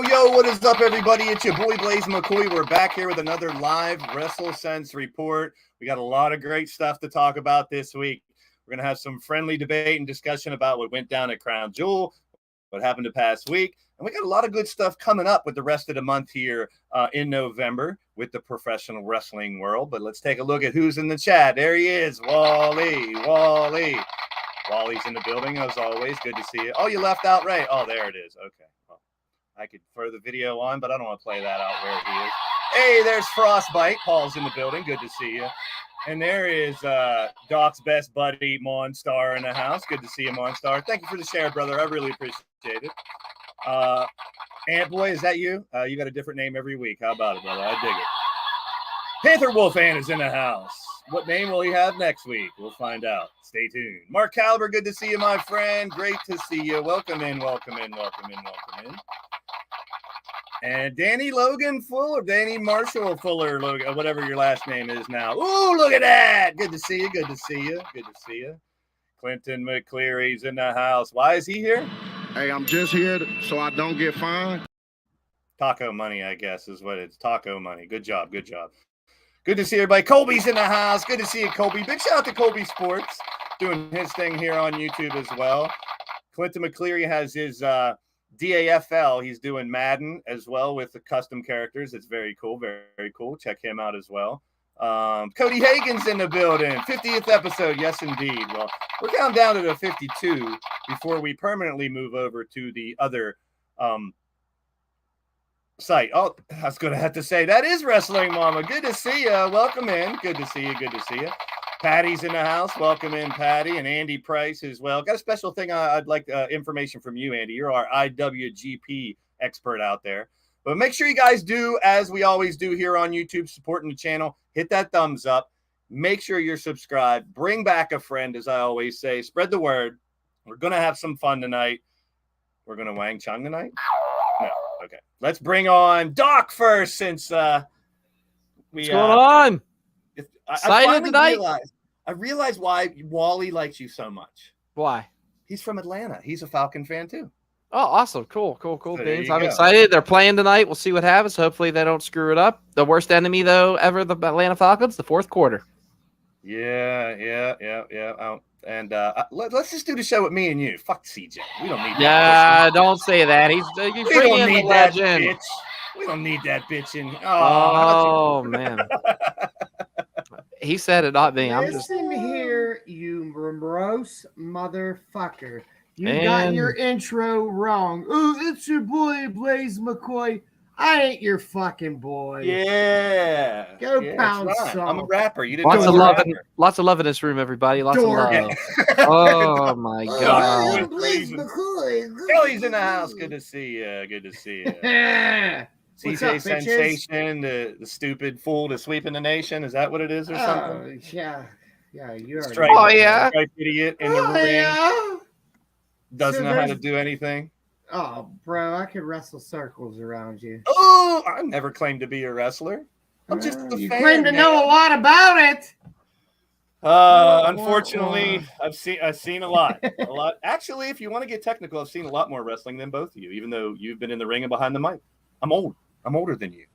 Yo, what is up, everybody? It's your boy, Blaze McCoy. We're back here with another live WrestleSense report. We got a lot of great stuff to talk about this week. We're going to have some friendly debate and discussion about what went down at Crown Jewel, what happened the past week. And we got a lot of good stuff coming up with the rest of the month here in November with the professional wrestling world. But let's take a look at who's in the chat. There he is, Wally. Wally's in the building, as always. Good to see you. Oh, you left out Ray. Oh, there it is. Okay. I could throw the video on, but I don't want to play that out where he is. Hey, there's Frostbite. Paul's in the building. Good to see you. And there is Doc's best buddy, Monstar, in the house. Good to see you, Monstar. Thank you for the share, brother. I really appreciate it. Ant Boy, is that you? You got a different name every week. How about it, brother? I dig it. Panther Wolfan is in the house. What name will he have next week? We'll find out. Stay tuned. Mark Caliber, good to see you, my friend. Great to see you. Welcome in. And Danny Logan Fuller, Danny Marshall Fuller, Logan, whatever your last name is now. Ooh, look at that. Good to see you. Clinton McCleary's in the house. Why is he here? Hey, I'm just here so I don't get fined. Taco money, I guess, is what it's. Taco money. Good job. Good to see everybody. Colby's in the house. Good to see you, Colby. Big shout out to Colby Sports doing his thing here on YouTube as well. Clinton McCleary has his DAFL. He's doing Madden as well with the custom characters. It's very cool. Very cool. Check him out as well. Cody Hagen's in the building. 50th episode. Yes, indeed. Well, we're counting down to the 52 before we permanently move over to the other site. Oh, I was going to have to say that is Wrestling Mama. Good to see you. Welcome in. Good to see you. Patty's in the house. Welcome in, Patty, and Andy Price as well. Got a special thing I'd like information from you, Andy. You're our IWGP expert out there. But make sure you guys do, as we always do here on YouTube, supporting the channel. Hit that thumbs up. Make sure you're subscribed. Bring back a friend, as I always say. Spread the word. We're going to have some fun tonight. We're going to Wang Chung tonight? No. Okay. Let's bring on Doc first, since what's going on? Excited tonight? I realized why Wally likes you so much. Why? He's from Atlanta. He's a Falcon fan too. Oh, awesome. Cool, So Beans. I'm excited. They're playing tonight. We'll see what happens. Hopefully they don't screw it up. The worst enemy, though, ever, the Atlanta Falcons, the fourth quarter. Yeah. Let's just do the show with me and you. Fuck CJ. We don't need that. Yeah, don't say that. He's we don't need that bitch. We don't need that bitch in. Oh man. He said it, not me. Listen here, you morose motherfucker. You got your intro wrong. Oh, it's your boy, Blaze McCoy. I ain't your fucking boy. Yeah. Go pound salt. I'm a rapper. You didn't lots of love in this room, everybody. Lots of love. Oh my God. Blaze McCoy. Kelly's in the house. Good to see you. CJ Sensation, the stupid fool to sweeping the nation. Is that what it is or something? Yeah, you're Stripe idiot in the ring. Doesn't know how to do anything. Oh, bro, I could wrestle circles around you. Oh, I never claimed to be a wrestler. I'm just a You fan. claim to know a lot about it. Unfortunately, I've seen a lot. Actually, if you want to get technical, I've seen a lot more wrestling than both of you, even though you've been in the ring and behind the mic. I'm old. I'm older than you.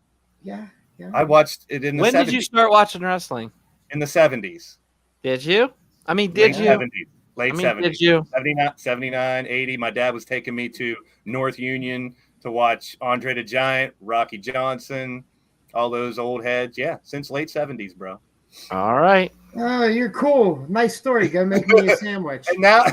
Yeah. I watched it in the 70s. When did you start watching wrestling? In the 70s. Did you? I mean, did you? 70s. Late 70s. Did you? 79, 80. My dad was taking me to North Union to watch Andre the Giant, Rocky Johnson, all those old heads. Yeah, since late 70s, bro. All right. Oh, you're cool. Nice story. Go make me a sandwich. And now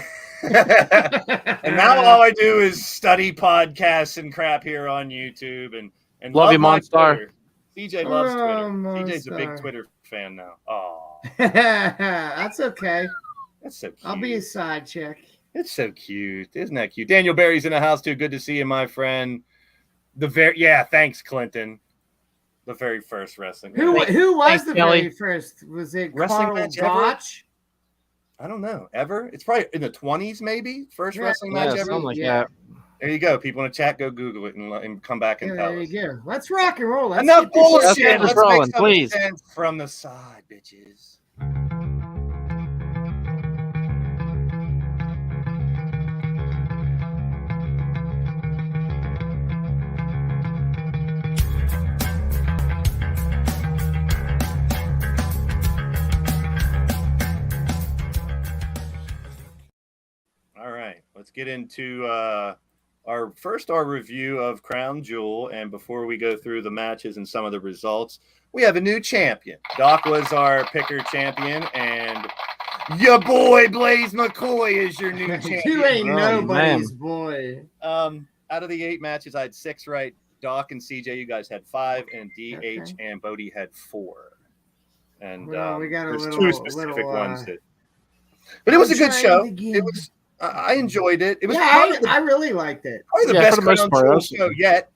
all I do is study podcasts and crap here on YouTube and love you, Monstar. CJ loves Twitter. Monster. CJ's a big Twitter fan now. Oh, that's okay. that's so cute. I'll be a side chick. It's so cute. Isn't that cute? Daniel Barry's in the house too. Good to see you, my friend. Thanks, Clinton. The very first wrestling. Who was the Kelly. very first? Was it Wrestling Carl match ever? Gotch? I don't know. Ever? It's probably in the 20s, maybe. First wrestling Yeah, match ever. something like Yeah. that. There you go. People in the chat, go Google it and come back and tell There us. you go. Let's rock and roll. Let's Enough get this bullshit. Let's get Let's this rolling, make some please. sense from the side, bitches. All right, let's get into our review of Crown Jewel. And before we go through the matches and some of the results, we have a new champion. Doc was our picker champion, and your boy Blaze McCoy is your new champion. You ain't Oh, nobody's man. boy. Out of the 8 matches, I had 6 right. Doc and CJ, you guys had 5, and DH and Bodie had 4. And Well, we got a there's little- 2 specific little, ones that. But it was a good trying show. to get- It was. I enjoyed it. It was Yeah, probably the I really liked it. Probably the Yeah, best for the most Crown part, Jewel that's- show yet.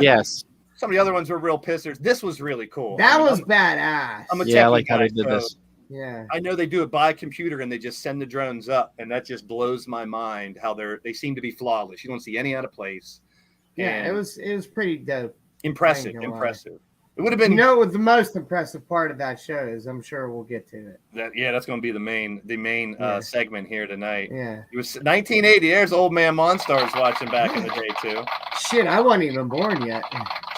Yes. Some of the other ones were real pissers. This was really cool. That I mean, was badass. I'm a Yeah, I techie like how guy, they did so this. Yeah. I know they do it by computer and they just send the drones up, and that just blows my mind how they seem to be flawless. You don't see any out of place. Yeah, And it was pretty dope. impressive. I ain't gonna lie. Impressive. It would have been You know what the most impressive part of that show is? I'm sure we'll get to it. that's going to be the main Yeah. segment here tonight. Yeah. It was 1980. There's old man Monstars watching back in the day too. Shit, I wasn't even born yet.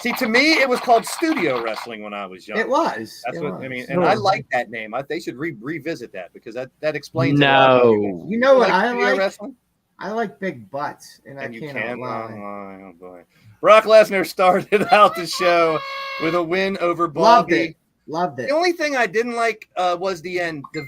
See, to me, it was called studio wrestling when I was young. It was. That's It what I was. mean, and I like that name. They should revisit that because that explains. No. You know what I studio like? wrestling, I like big butts, and and I you can't can. lie. Oh boy, Brock Lesnar started out the show with a win over Bobby. Loved it. The only thing I didn't like was the end, the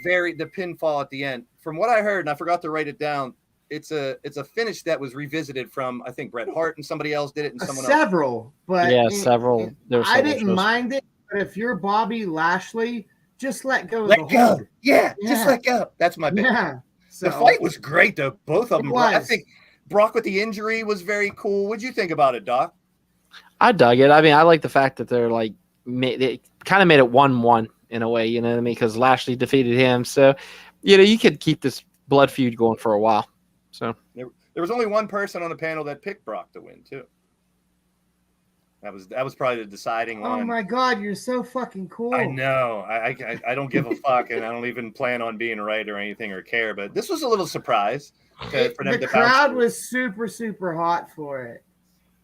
pinfall at the end. From what I heard, and I forgot to write it down, it's a finish that was revisited from I think Bret Hart and somebody else did it, and someone else. Several, but Yeah, several. There were I several didn't shows. mind it, but if you're Bobby Lashley, just let go of Let the go. hold. Yeah, just Yeah. let go. That's my bit. Yeah. The So, fight was great though. Both of It them. I was. think Brock with the injury was very cool. What'd you think about it, Doc? I dug it. I mean, I like the fact that they're like, they kind of made it 1-1 in a way, you know what I mean? Because Lashley defeated him. So, you could keep this blood feud going for a while. So, There was only one person on the panel that picked Brock to win too. That was probably the deciding oh one. my God, you're so fucking cool. I know. I don't give a fuck, and I don't even plan on being right or anything or care. But this was a little surprise for them The to crowd bounce. was super, super hot for it.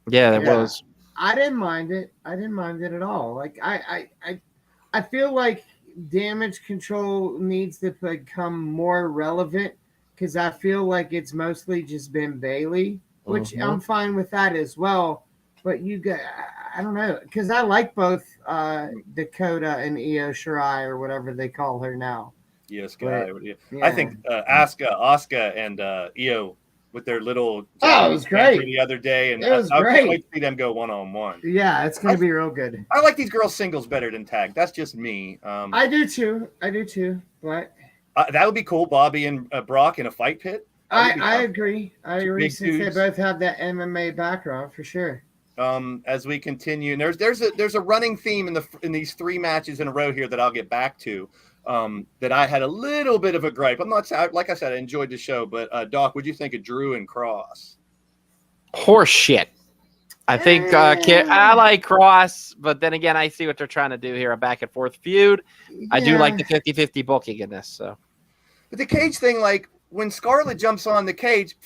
yeah, that Yeah. was. I didn't mind it. I didn't mind it at all. Like I feel like damage control needs to become more relevant because I feel like it's mostly just been Bailey, which Mhm. I'm fine with that as well. But I don't know, because I like both Dakota and Io Shirai or whatever they call her now. Yes, guy. Yeah. I think Asuka, and Io with their little Oh, it was great. the other day, and It was I great. can't wait to see them go 1-on-1. Yeah, it's gonna be real good. I like these girls singles better than tag. That's just me. I do too. But That would be cool. Bobby and Brock in a fight pit. That would be I fun. agree. I Two agree big since dudes. they both have that MMA background for sure. As we continue, and there's a running theme in these 3 matches in a row here that I'll get back to. That I had a little bit of a gripe. I'm not like I said, I enjoyed the show, but Doc, what'd you think of Drew and Cross? Horse shit. I think I like Cross, but then again, I see what they're trying to do here, a back and forth feud. Yeah. I do like the 50-50 booking in this. So, but the cage thing, like when Scarlett jumps on the cage,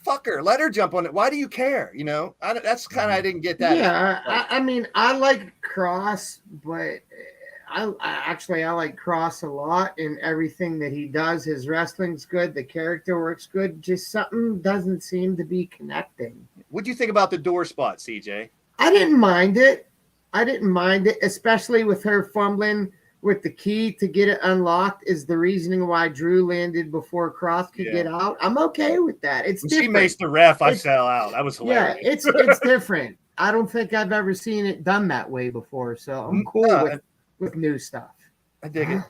fuck her, let her jump on it. Why do you care? You know, that's kind of I didn't get that. Yeah, I mean, I like Cross, but I like Cross a lot in everything that he does. His wrestling's good, the character works good. Just something doesn't seem to be connecting. What'd you think about the door spot, CJ? I didn't mind it. Especially with her fumbling with the key to get it unlocked is the reasoning why Drew landed before Cross could get out. I'm okay with that. It's different. She maced the ref, I fell out. That was hilarious. Yeah, it's different. I don't think I've ever seen it done that way before, so I'm cool with new stuff. I dig it.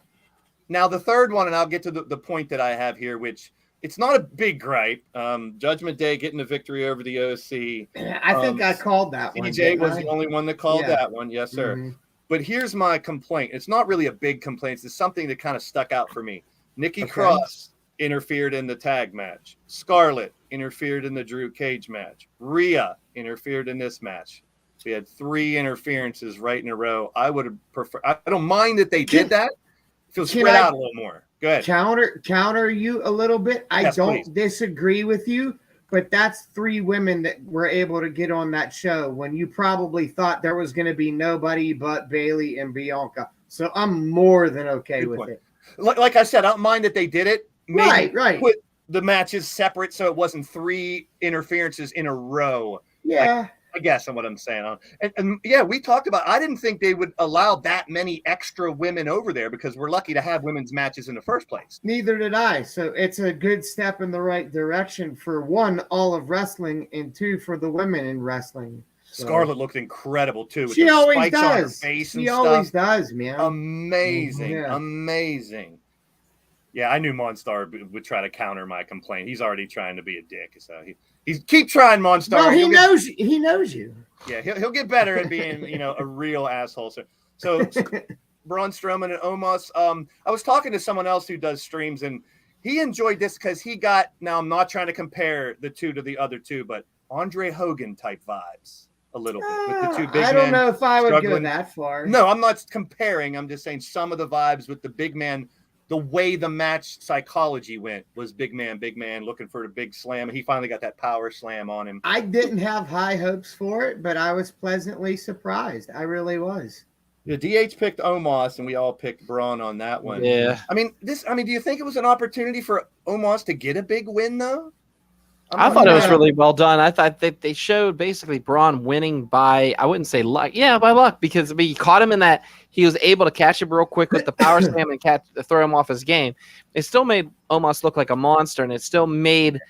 Now the third one, and I'll get to the point that I have here, which it's not a big gripe. Judgment Day getting the victory over the OC. I think I called that one. CJ was the only one that called that one. Yes, sir. Mm-hmm. But here's my complaint. It's not really a big complaint. It's something that kind of stuck out for me. Nikki Cross interfered in the tag match. Scarlett interfered in the Drew Cage match. Rhea interfered in this match. We had 3 interferences right in a row. I would have preferred. I don't mind that they did that. It feels spread out a little more. Go ahead. Counter you a little bit. I don't disagree with you, but that's 3 women that were able to get on that show when you probably thought there was going to be nobody but Bayley and Bianca. So I'm more than okay with it. Like I said, I don't mind that they did it. Maybe right. Put the matches separate so it wasn't 3 interferences in a row. Yeah. I guess I'm what I'm saying. And yeah, we talked about, I didn't think they would allow that many extra women over there because we're lucky to have women's matches in the first place. Neither did I. So it's a good step in the right direction for 1, all of wrestling, and 2, for the women in wrestling. So. Scarlett looked incredible too. With she always spikes does. On her face she always does, man. Amazing. Amazing. Yeah, I knew Monstar would try to counter my complaint. He's already trying to be a dick. So he's keep trying, Monstar. No, he knows you. Yeah, he'll get better at being, a real asshole. So Braun Strowman and Omos. I was talking to someone else who does streams, and he enjoyed this because he got. Now I'm not trying to compare the 2 to the other 2, but Andre Hogan type vibes a little bit with the 2 big men. I don't know if I would go that far. No, I'm not comparing. I'm just saying some of the vibes with the big man. The way the match psychology went was big man looking for a big slam. And he finally got that power slam on him. I didn't have high hopes for it, but I was pleasantly surprised. I really was. The DH picked Omos, and we all picked Braun on that one. Yeah. I mean, do you think it was an opportunity for Omos to get a big win, though? I thought it was really well done. I thought that they showed basically Braun winning by, I wouldn't say luck. Yeah, by luck, because he caught him in that he was able to catch him real quick with the power slam and throw him off his game. It still made Omos look like a monster, and it still made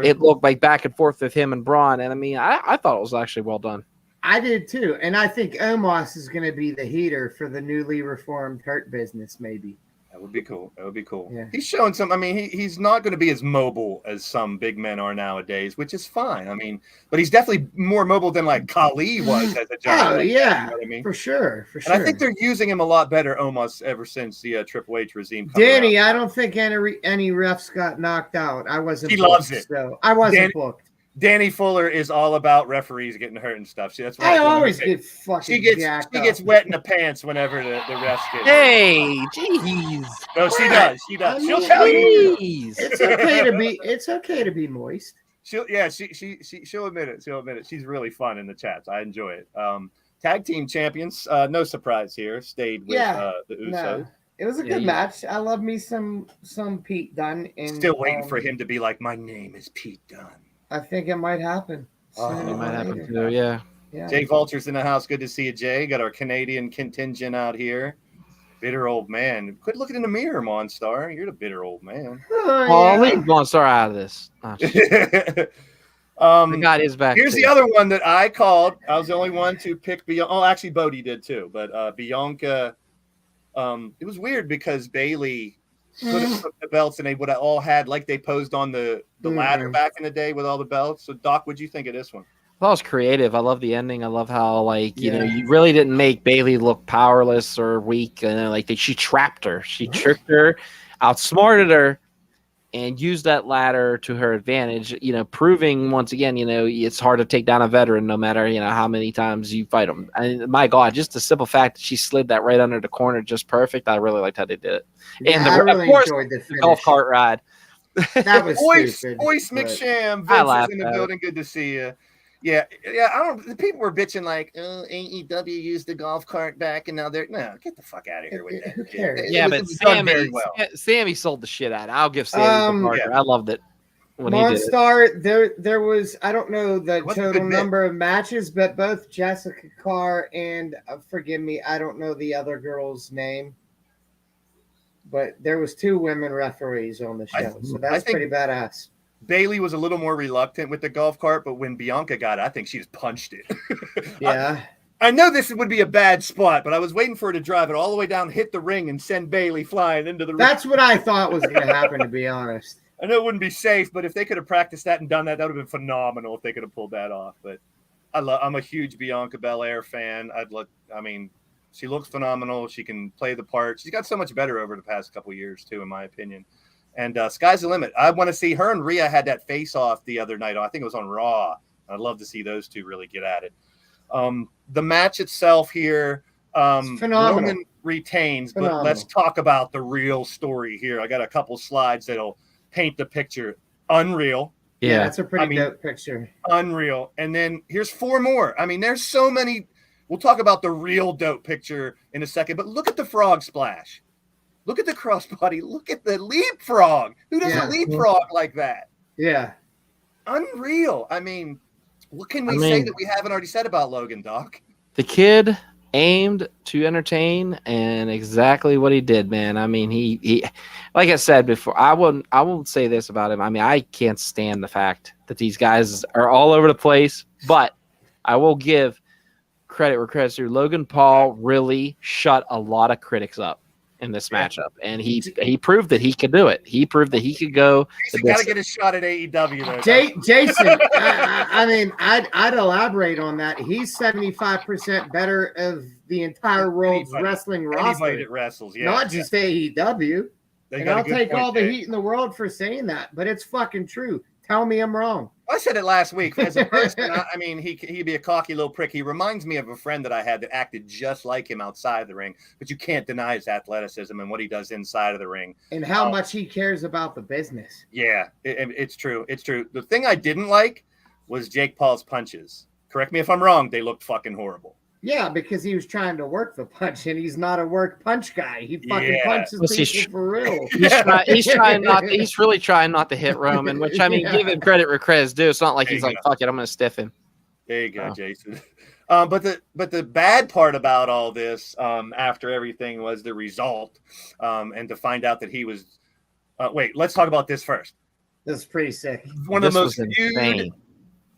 it look like back and forth with him and Braun. And I mean, I thought it was actually well done. I did too. And I think Omos is going to be the heater for the newly reformed Hurt Business, maybe. That would be cool. Yeah. He's showing some. I mean, he's not going to be as mobile as some big men are nowadays, which is fine. I mean, but he's definitely more mobile than like Khali was as a giant. Oh, yeah. You know what I mean? For sure. And I think they're using him a lot better, Omos, ever since the Triple H regime. Danny, I don't think any refs got knocked out. I wasn't. He loves it. So I wasn't booked. Danny Fuller is all about referees getting hurt and stuff. See, that's what I always get fucking. She gets wet in the pants whenever the refs get. Hey, jeez. No, she does. She'll tell you. It's okay to be. It's okay to be moist. She'll admit it. She's really fun in the chats. I enjoy it. Tag team champions. No surprise here. Stayed with the Usos. No. It was a good match. I love me some Pete Dunne. Still waiting for him to be like, my name is Pete Dunne. I think it might happen. It might happen too, yeah. Jay Vulture's in the house. Good to see you, Jay. Got our Canadian contingent out here. Bitter old man. Quit looking in the mirror, Monstar. You're the bitter old man. I'll leave Monstar out of this. The guy is back. Here's the other one that I called. I was the only one to pick Bianca. Oh, actually, Bodie did too. But Bianca, it was weird because Bayley put the belts, and they would have all had, like they posed on the ladder back in the day with all the belts. So, Doc, what'd you think of this one? That was creative. I love the ending. I love how, you know, you really didn't make Bayley look powerless or weak. And she trapped her. She tricked her, outsmarted her, and used that ladder to her advantage, proving once again, it's hard to take down a veteran no matter, how many times you fight them. And my God, just the simple fact that she slid that right under the corner just perfect. I really liked how they did it. Yeah, And I really of course, enjoyed the golf cart ride. That was Voice stupid. McSham, I Vince is laughed in the at building. Good to see you. Yeah. I don't. The people were bitching like, oh, AEW used the golf cart back, and now they're get the fuck out of here with that. Who cares? But Sammy sold the shit out. I'll give Sammy the marker. I loved it when he did it. Monstar, there was, I don't know the total good number of matches, but both Jessica Carr and forgive me, I don't know the other girl's name, but there was 2 women referees on the show, so that's pretty badass. Bailey was a little more reluctant with the golf cart, but when Bianca got it, I think she just punched it. Yeah. I know this would be a bad spot, but I was waiting for her to drive it all the way down, hit the ring, and send Bailey flying into the ring. That's what I thought was going to happen, to be honest. I know it wouldn't be safe, but if they could have practiced that and done that, that would have been phenomenal if they could have pulled that off. But I'm a huge Bianca Belair fan. She looks phenomenal. She can play the part. She's got so much better over the past couple of years, too, in my opinion. And sky's the limit. I want to see her and Rhea had that face-off the other night. I think it was on Raw. I'd love to see those two really get at it. The match itself here, Roman retains, but let's talk about the real story here. I got a couple slides that'll paint the picture. Unreal. Yeah, it's a pretty dope picture. Unreal. And then here's 4 more. There's so many. We'll talk about the real dope picture in a second, but look at the frog splash. Look at the crossbody. Look at the leapfrog. Who does a leapfrog like that? Yeah. Unreal. What can we say that we haven't already said about Logan, Doc? The kid aimed to entertain, and exactly what he did, man. He like I said before, I won't say this about him. I can't stand the fact that these guys are all over the place, but I will give credit where credit's due. Logan Paul really shut a lot of critics up in this matchup, and he proved that he could do it. He proved that he could go. He's got to get a shot at AEW, though. Jason, I'd elaborate on that. He's 75% better of the entire world's wrestling roster. Anybody that wrestles, not just AEW. And I'll take all the heat in the world for saying that, but it's fucking true. Tell me I'm wrong. I said it last week. As a person, he'd be a cocky little prick. He reminds me of a friend that I had that acted just like him outside the ring, but you can't deny his athleticism and what he does inside of the ring. And how much he cares about the business. Yeah, it's true. It's true. The thing I didn't like was Jake Paul's punches. Correct me if I'm wrong. They looked fucking horrible. Yeah, because he was trying to work the punch, and he's not a work punch guy. He fucking punches people for real. He's really trying not to hit Roman, which give him credit where credit's due. It's not like he's like, fuck it, I'm gonna stiff him. There you go, Jason. But the bad part about all this, after everything, was the result, and to find out that he was. Wait, let's talk about this first. This is pretty sick. One of the most viewed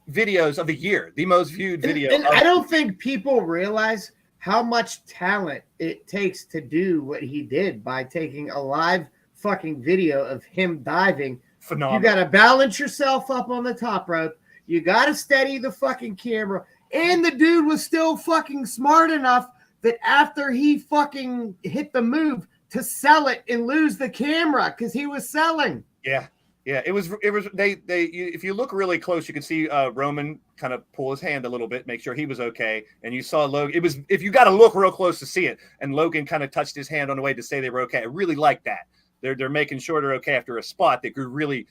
videos of the year, the most viewed video. And I don't think people realize how much talent it takes to do what he did by taking a live fucking video of him diving. Phenomenal. You got to balance yourself up on the top rope. You got to steady the fucking camera. And the dude was still fucking smart enough that after he fucking hit the move to sell it and lose the camera because he was selling. Yeah. Yeah, it was if you look really close, you can see Roman kind of pull his hand a little bit, make sure he was okay. And you saw Logan. It was, if you got to look real close to see it, and Logan kind of touched his hand on the way to say they were okay. I really like that. They're making sure they're okay after a spot that could really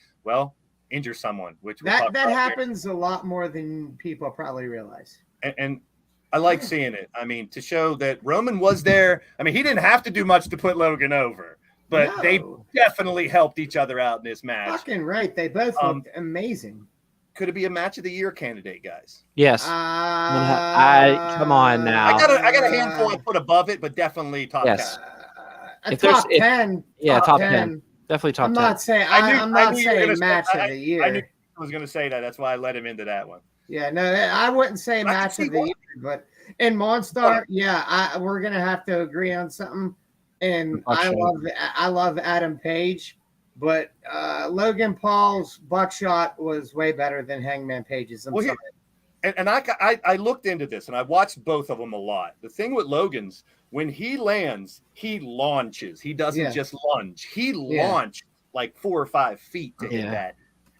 injure someone, which that happens a lot more than people probably realize. And I like seeing it. To show that Roman was there. He didn't have to do much to put Logan over. But they definitely helped each other out in this match. Fucking right. They both looked amazing. Could it be a match of the year candidate, guys? Yes. Come on now. I got a handful I put above it, but definitely top 10. Top 10. Yeah, top 10. Definitely top 10. I'm not saying match of the year. I knew I was going to say that. That's why I let him into that one. Yeah, no, I wouldn't say match of the year. But in Monstar, we're going to have to agree on something. And I love Adam Page, but Logan Paul's buckshot was way better than Hangman Page's. I looked into this and I watched both of them a lot. The thing with Logan's, when he lands, he launches. He doesn't just lunge. He launched like 4 or 5 feet to hit that,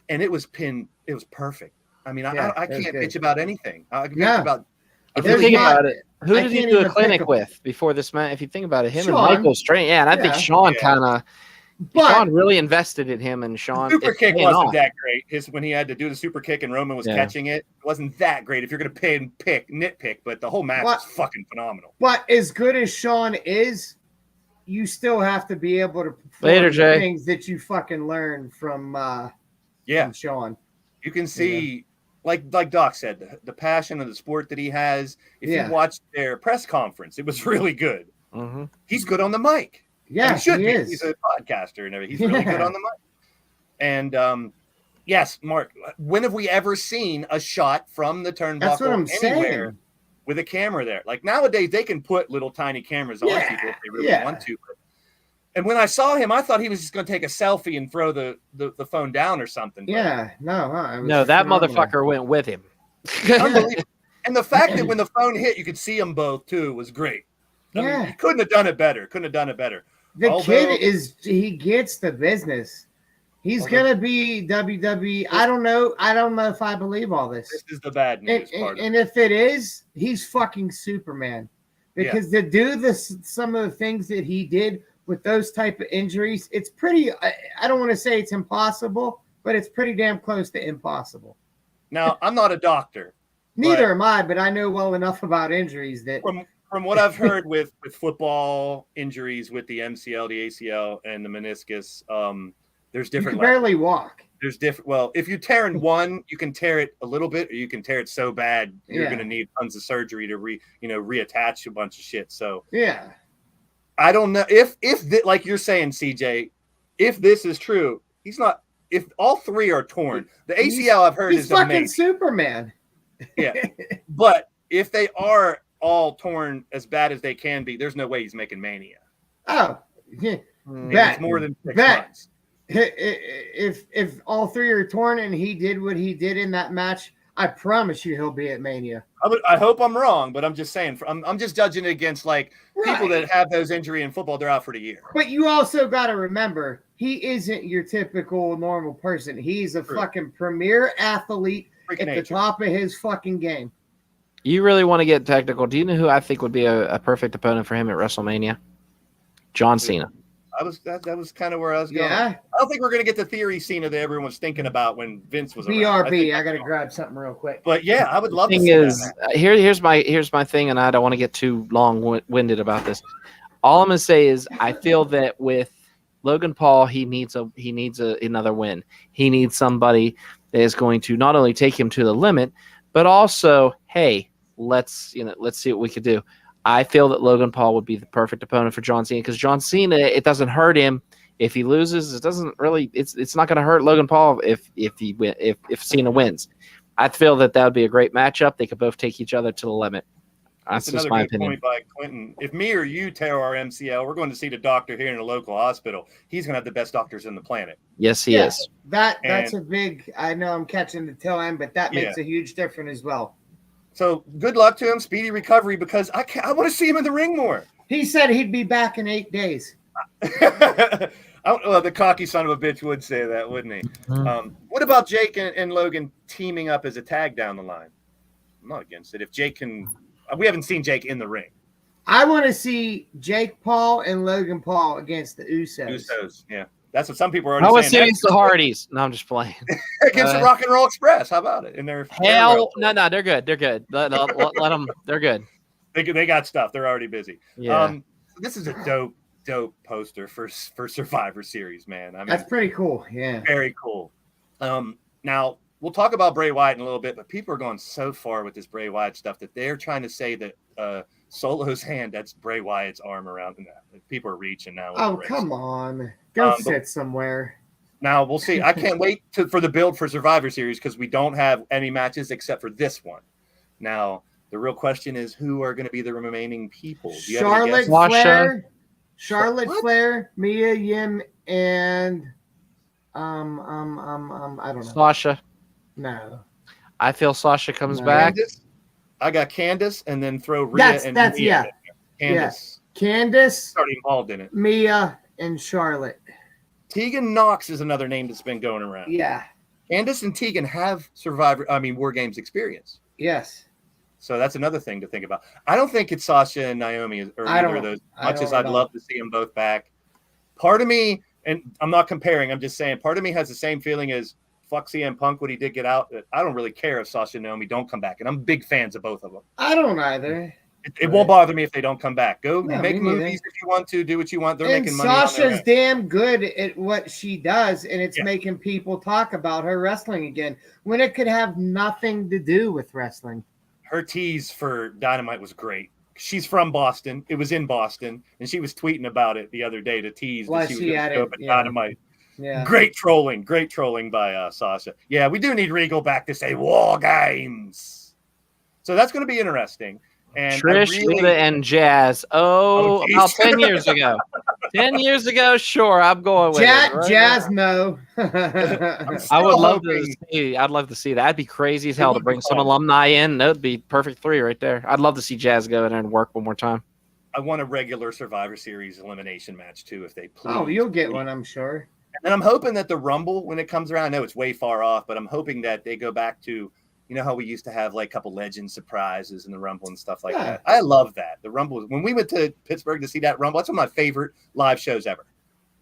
and it was pinned. It was perfect. I mean, I can't bitch about anything. I can bitch about. If you think about it, who did he do a clinic with before this match? If you think about it, him Sean. and Michael Strain. Yeah, and I think Sean kind of. Sean really invested in him, and Sean. Super kick wasn't that great. When he had to do the super kick and Roman was catching it, wasn't that great. If you're going to nitpick, but the whole match was fucking phenomenal. But as good as Sean is, you still have to be able to perform the things that you fucking learn from Sean. You can see, like Doc said, the passion of the sport that he has. If you watched their press conference, it was really good. Mm-hmm. He's good on the mic. Yeah, he is. He's a podcaster and everything. He's really good on the mic. And yes, Mark, when have we ever seen a shot from the turnbuckle anywhere with a camera there? Like nowadays, they can put little tiny cameras on people if they really want to. And when I saw him, I thought he was just going to take a selfie and throw the phone down or something. Yeah, no, that motherfucker went with him. Unbelievable. And the fact that when the phone hit, you could see them both too was great. I mean, he couldn't have done it better. The kid he gets the business. He's gonna be WWE. I don't know if I believe all this. This is the bad news part. And if it is, he's fucking Superman. Because to do some of the things that he did with those type of injuries, it's pretty. I don't want to say it's impossible, but it's pretty damn close to impossible. Now, I'm not a doctor. Neither am I, but I know well enough about injuries that. From what I've heard with football injuries with the MCL, the ACL, and the meniscus, there's different. You can barely walk. There's different. Well, if you tear in one, you can tear it a little bit, or you can tear it so bad you're going to need tons of surgery to reattach a bunch of shit. So I don't know if like you're saying, CJ, if this is true, he's not. If all 3 are torn, the ACL I've heard is fucking amazing. Superman. Yeah, but if they are all torn as bad as they can be, there's no way he's making Mania. Oh, yeah. It's more than 6 months. If all 3 are torn and he did what he did in that match, I promise you he'll be at Mania. I hope I'm wrong, but I'm just saying. I'm just judging it against people that have those injury in football. They're out for the year. But you also got to remember, he isn't your typical normal person. He's a fucking premier athlete at the top of his fucking game. You really want to get technical. Do you know who I think would be a perfect opponent for him at WrestleMania? John Cena. That was kind of where I was going. Yeah. I don't think we're going to get the theory Cena that everyone was thinking about when Vince was BRB. around. I got to grab something real quick. But yeah, I would love to see that. Here's my thing, and I don't want to get too long-winded about this. All I'm going to say is I feel that with Logan Paul, he needs another win. He needs somebody that is going to not only take him to the limit, but also, hey, let's see what we could do. I feel that Logan Paul would be the perfect opponent for John Cena because John Cena, it doesn't hurt him if he loses. It doesn't really. It's not going to hurt Logan Paul if Cena wins. I feel that would be a great matchup. They could both take each other to the limit. That's just my opinion. Point by Quentin. If me or you tear our MCL, we're going to see the doctor here in a local hospital. He's going to have the best doctors in the planet. Yes, he is. That's a big. I know I'm catching the tail end, but that makes a huge difference as well. So good luck to him, speedy recovery, because I want to see him in the ring more. He said he'd be back in 8 days. The cocky son of a bitch would say that, wouldn't he? Mm-hmm. What about Jake and Logan teaming up as a tag down the line? I'm not against it. If Jake can, we haven't seen Jake in the ring. I want to see Jake Paul and Logan Paul against the Usos. Yeah. That's what some people are already saying. I want to see against the Hardys. No, I'm just playing. Against the Rock and Roll Express. How about it? No, they're good. They're good. Let them. They're good. They got stuff. They're already busy. Yeah. This is a dope poster for Survivor Series, man. I mean, that's pretty cool. Yeah. Very cool. Now we'll talk about Bray Wyatt in a little bit, but people are going so far with this Bray Wyatt stuff that they're trying to say that Solo's hand, that's Bray Wyatt's arm around that. People are reaching now. Oh, come on. Go sit somewhere. Now, we'll see. I can't wait for the build for Survivor Series because we don't have any matches except for this one. Now, the real question is who are going to be the remaining people? Do you Charlotte Flair, Mia Yim, and I don't know. Sasha. No. I feel Sasha comes back. I got Candice, and then throw Rhea and Mia in there. Candice. Candice. Already involved in it. Mia and Charlotte. Tegan Knox is another name that's been going around. Yeah. Candice and Tegan have War Games experience. Yes. So that's another thing to think about. I don't think it's Sasha and Naomi or either of those. Much as I'd love to see them both back. Part of me, and I'm not comparing, I'm just saying, part of me has the same feeling as fuck CM Punk when he did get out. I don't really care if Sasha and Naomi don't come back, and I'm big fans of both of them. I don't either. It won't bother me if they don't come back. Go make movies if you want to. Do what you want. They're making money. Sasha's damn good at what she does, and it's making people talk about her wrestling again when it could have nothing to do with wrestling. Her tease for Dynamite was great. She's from Boston. It was in Boston, and she was tweeting about it the other day to tease that she was going to show up at Dynamite. Yeah. Great trolling by Sasha. Yeah, we do need Regal back to say War Games. So that's going to be interesting. And Trish, Lita, and Jazz. About 10 years ago. 10 years ago, sure, I'm going with it. Right Jazz, no. I would love to see. I'd love to see that. That'd be crazy as hell to bring some alumni in. That would be perfect 3 right there. I'd love to see Jazz go in there and work one more time. I want a regular Survivor Series elimination match too, if they please. Oh, you'll get one, I'm sure. And I'm hoping that the Rumble, when it comes around, I know it's way far off, but I'm hoping that they go back to, you know how we used to have like a couple legend surprises in the Rumble and stuff like that. I love that. The Rumble, when we went to Pittsburgh to see that Rumble, that's one of my favorite live shows ever.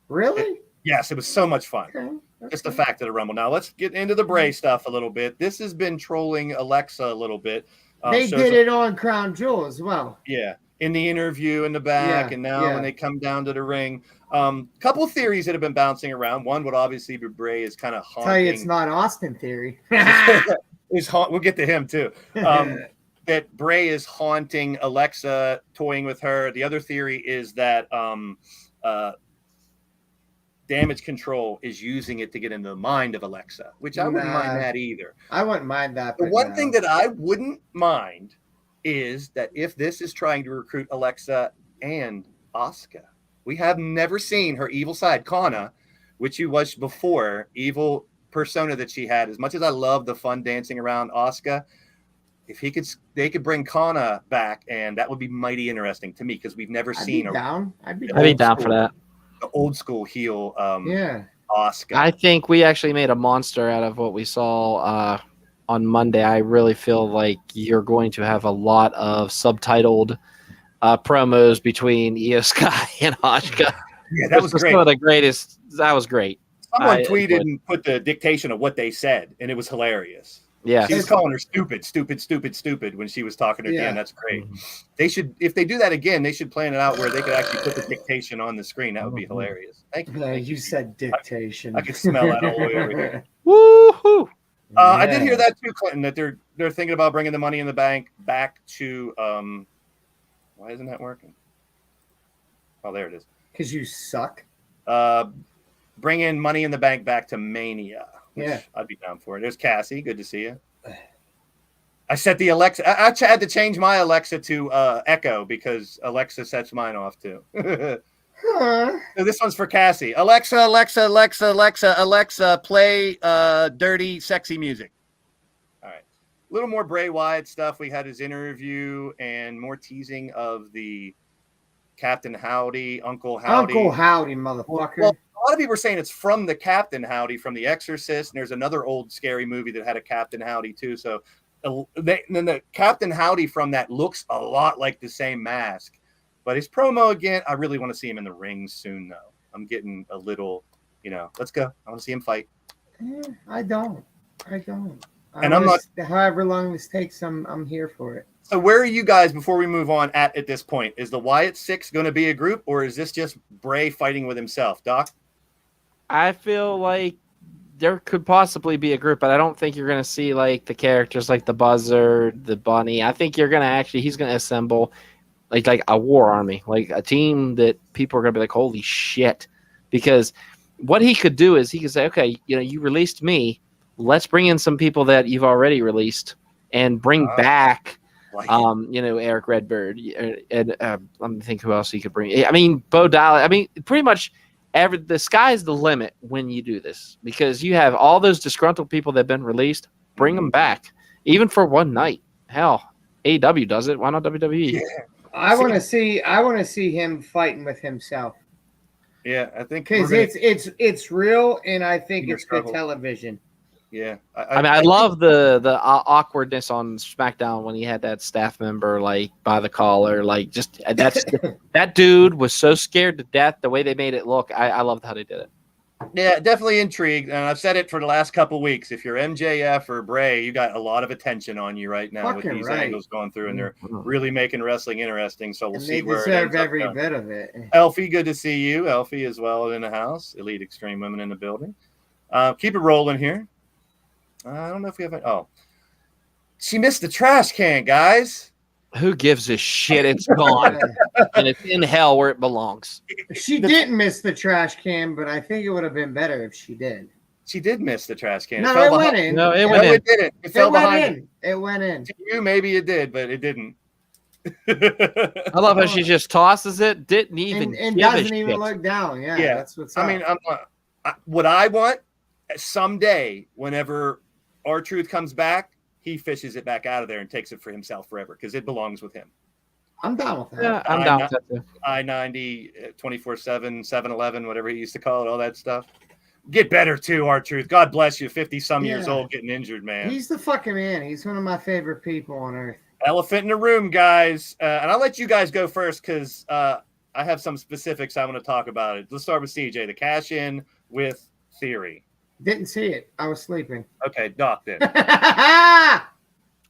Really? Yes, it was so much fun. Okay. Just the fact of the Rumble. Now let's get into the Bray stuff a little bit. This has been trolling Alexa a little bit. They did it on Crown Jewel as well. Yeah, in the interview in the back, and now when they come down to the ring. Couple of theories that have been bouncing around. One would obviously be Bray is kind of haunting. Tell you it's not Austin Theory. We'll get to him too. That Bray is haunting Alexa, toying with her. The other theory is that Damage Control is using it to get into the mind of Alexa, which I wouldn't mind that either. I wouldn't mind that. The one thing that I wouldn't mind is that if this is trying to recruit Alexa and Asuka, we have never seen her evil side, Kana, which she was before, evil persona that she had. As much as I love the fun dancing around Asuka, if they could bring Kana back, and that would be mighty interesting to me because we've never seen her. I'd be down for that. The old school heel, Asuka. I think we actually made a monster out of what we saw on Monday. I really feel like you're going to have a lot of subtitled promos between Io Sky and Asuka. Yeah, that was great. Some of the greatest. That was great. Someone tweeted and put the dictation of what they said, and it was hilarious. Yeah, she was calling her stupid when she was talking at the end. That's great. They should, if they do that again, they should plan it out where they could actually put the dictation on the screen. That would be hilarious. Thank you. You said dictation. I could smell that all the way over here. Woohoo! I did hear that too, Clinton. That they're thinking about bringing the Money in the Bank back to. Why isn't that working? Oh, there it is. Because you suck. Bring in Money in the Bank back to Mania. Yeah, I'd be down for it. There's Cassie. Good to see you. I set the Alexa. I had to change my Alexa to Echo because Alexa sets mine off too. So this one's for Cassie. Alexa, play dirty, sexy music. All right. A little more Bray Wyatt stuff. We had his interview and more teasing of the Captain Howdy, Uncle Howdy. Uncle Howdy, motherfucker. Well, a lot of people are saying it's from the Captain Howdy from The Exorcist, and there's another old scary movie that had a Captain Howdy too. So then the Captain Howdy from that looks a lot like the same mask. But his promo again, I really want to see him in the ring soon, though. I'm getting a little, let's go. I want to see him fight. I don't. And I'm not. However long this takes, I'm here for it. So where are you guys before we move on at this point? Is the Wyatt Six going to be a group, or is this just Bray fighting with himself, Doc? I feel like there could possibly be a group, but I don't think you're going to see like the characters like the Buzzard, the Bunny. I think he's going to assemble like a war army, like a team that people are going to be like, holy shit. Because what he could do is he could say, okay, you released me. Let's bring in some people that you've already released and bring back, Eric Redbird. And let me think who else he could bring. I mean, Bo Dallas. I mean, pretty much the sky's the limit when you do this because you have all those disgruntled people that have been released. Bring them back, even for one night. Hell, AEW does it. Why not WWE? Yeah. I want to see him fighting with himself. Yeah, I think because it's real, and I think it's good television. Yeah, I love the awkwardness on SmackDown when he had that staff member like by the collar, like just that dude was so scared to death. The way they made it look, I loved how they did it. Yeah, definitely intrigued, and I've said it for the last couple of weeks. If you're MJF or Bray, you got a lot of attention on you right now with these angles going through, and they're really making wrestling interesting. So we'll see where it ends up every bit of it. Elfie, good to see you. Elfie as well in the house. Elite Extreme Women in the building. Keep it rolling here. I don't know if we have – oh. She missed the trash can, guys. Who gives a shit? It's gone. And it's in hell where it belongs. She didn't miss the trash can, but I think it would have been better if she did. She did miss the trash can. No, it went in. No, it went in. It didn't. It fell behind it. It went in. To you, maybe it did, but it didn't. I love how she just tosses it, didn't even and give doesn't a even shit. look down. Yeah, that's what's up. I mean, what I want someday, whenever R-Truth comes back, he fishes it back out of there and takes it for himself forever because it belongs with him. I'm down with that. Yeah, I'm down with that too. I-90, 24/7, 7-Eleven, whatever he used to call it, all that stuff. Get better too, R-Truth. God bless you. 50-some years old, getting injured, man. He's the fucking man. He's one of my favorite people on earth. Elephant in the room, guys. And I'll let you guys go first because I have some specifics I want to talk about it. Let's start with CJ. The cash in with Theory. Didn't see it. I was sleeping. Okay, Doc did.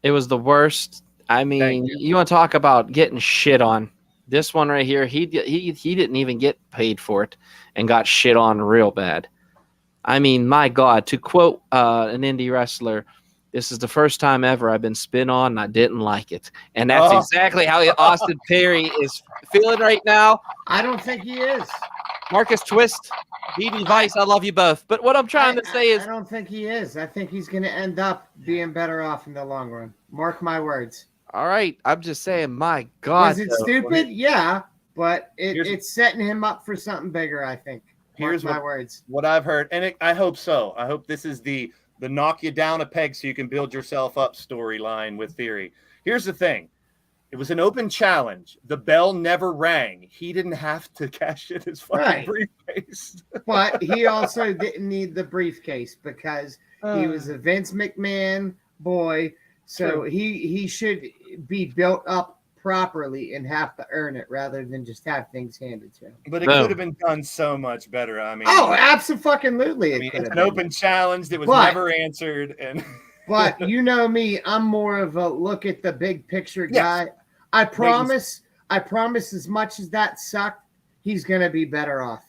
It was the worst. I mean, you want to talk about getting shit on. This one right here, he didn't even get paid for it and got shit on real bad. I mean, my God, to quote an indie wrestler, this is the first time ever I've been spit on and I didn't like it. And that's exactly how Austin Perry is feeling right now. I don't think he is. Marcus Twist, BD Vice, I love you both. But what I'm trying to say is... I don't think he is. I think he's going to end up being better off in the long run. Mark my words. All right. I'm just saying, my God. Is it stupid? Yeah. But it's setting him up for something bigger, I think. Here's my words. What I've heard, and I hope so. I hope this is the knock you down a peg so you can build yourself up storyline with Theory. Here's the thing. It was an open challenge. The bell never rang. He didn't have to cash in his fucking briefcase. But he also didn't need the briefcase because he was a Vince McMahon boy. So he should be built up properly and have to earn it rather than just have things handed to him. But it could have been done so much better. I mean, absolutely. It's an open challenge that was never answered. But you know me, I'm more of a look at the big picture guy. I promise as much as that sucked, he's going to be better off.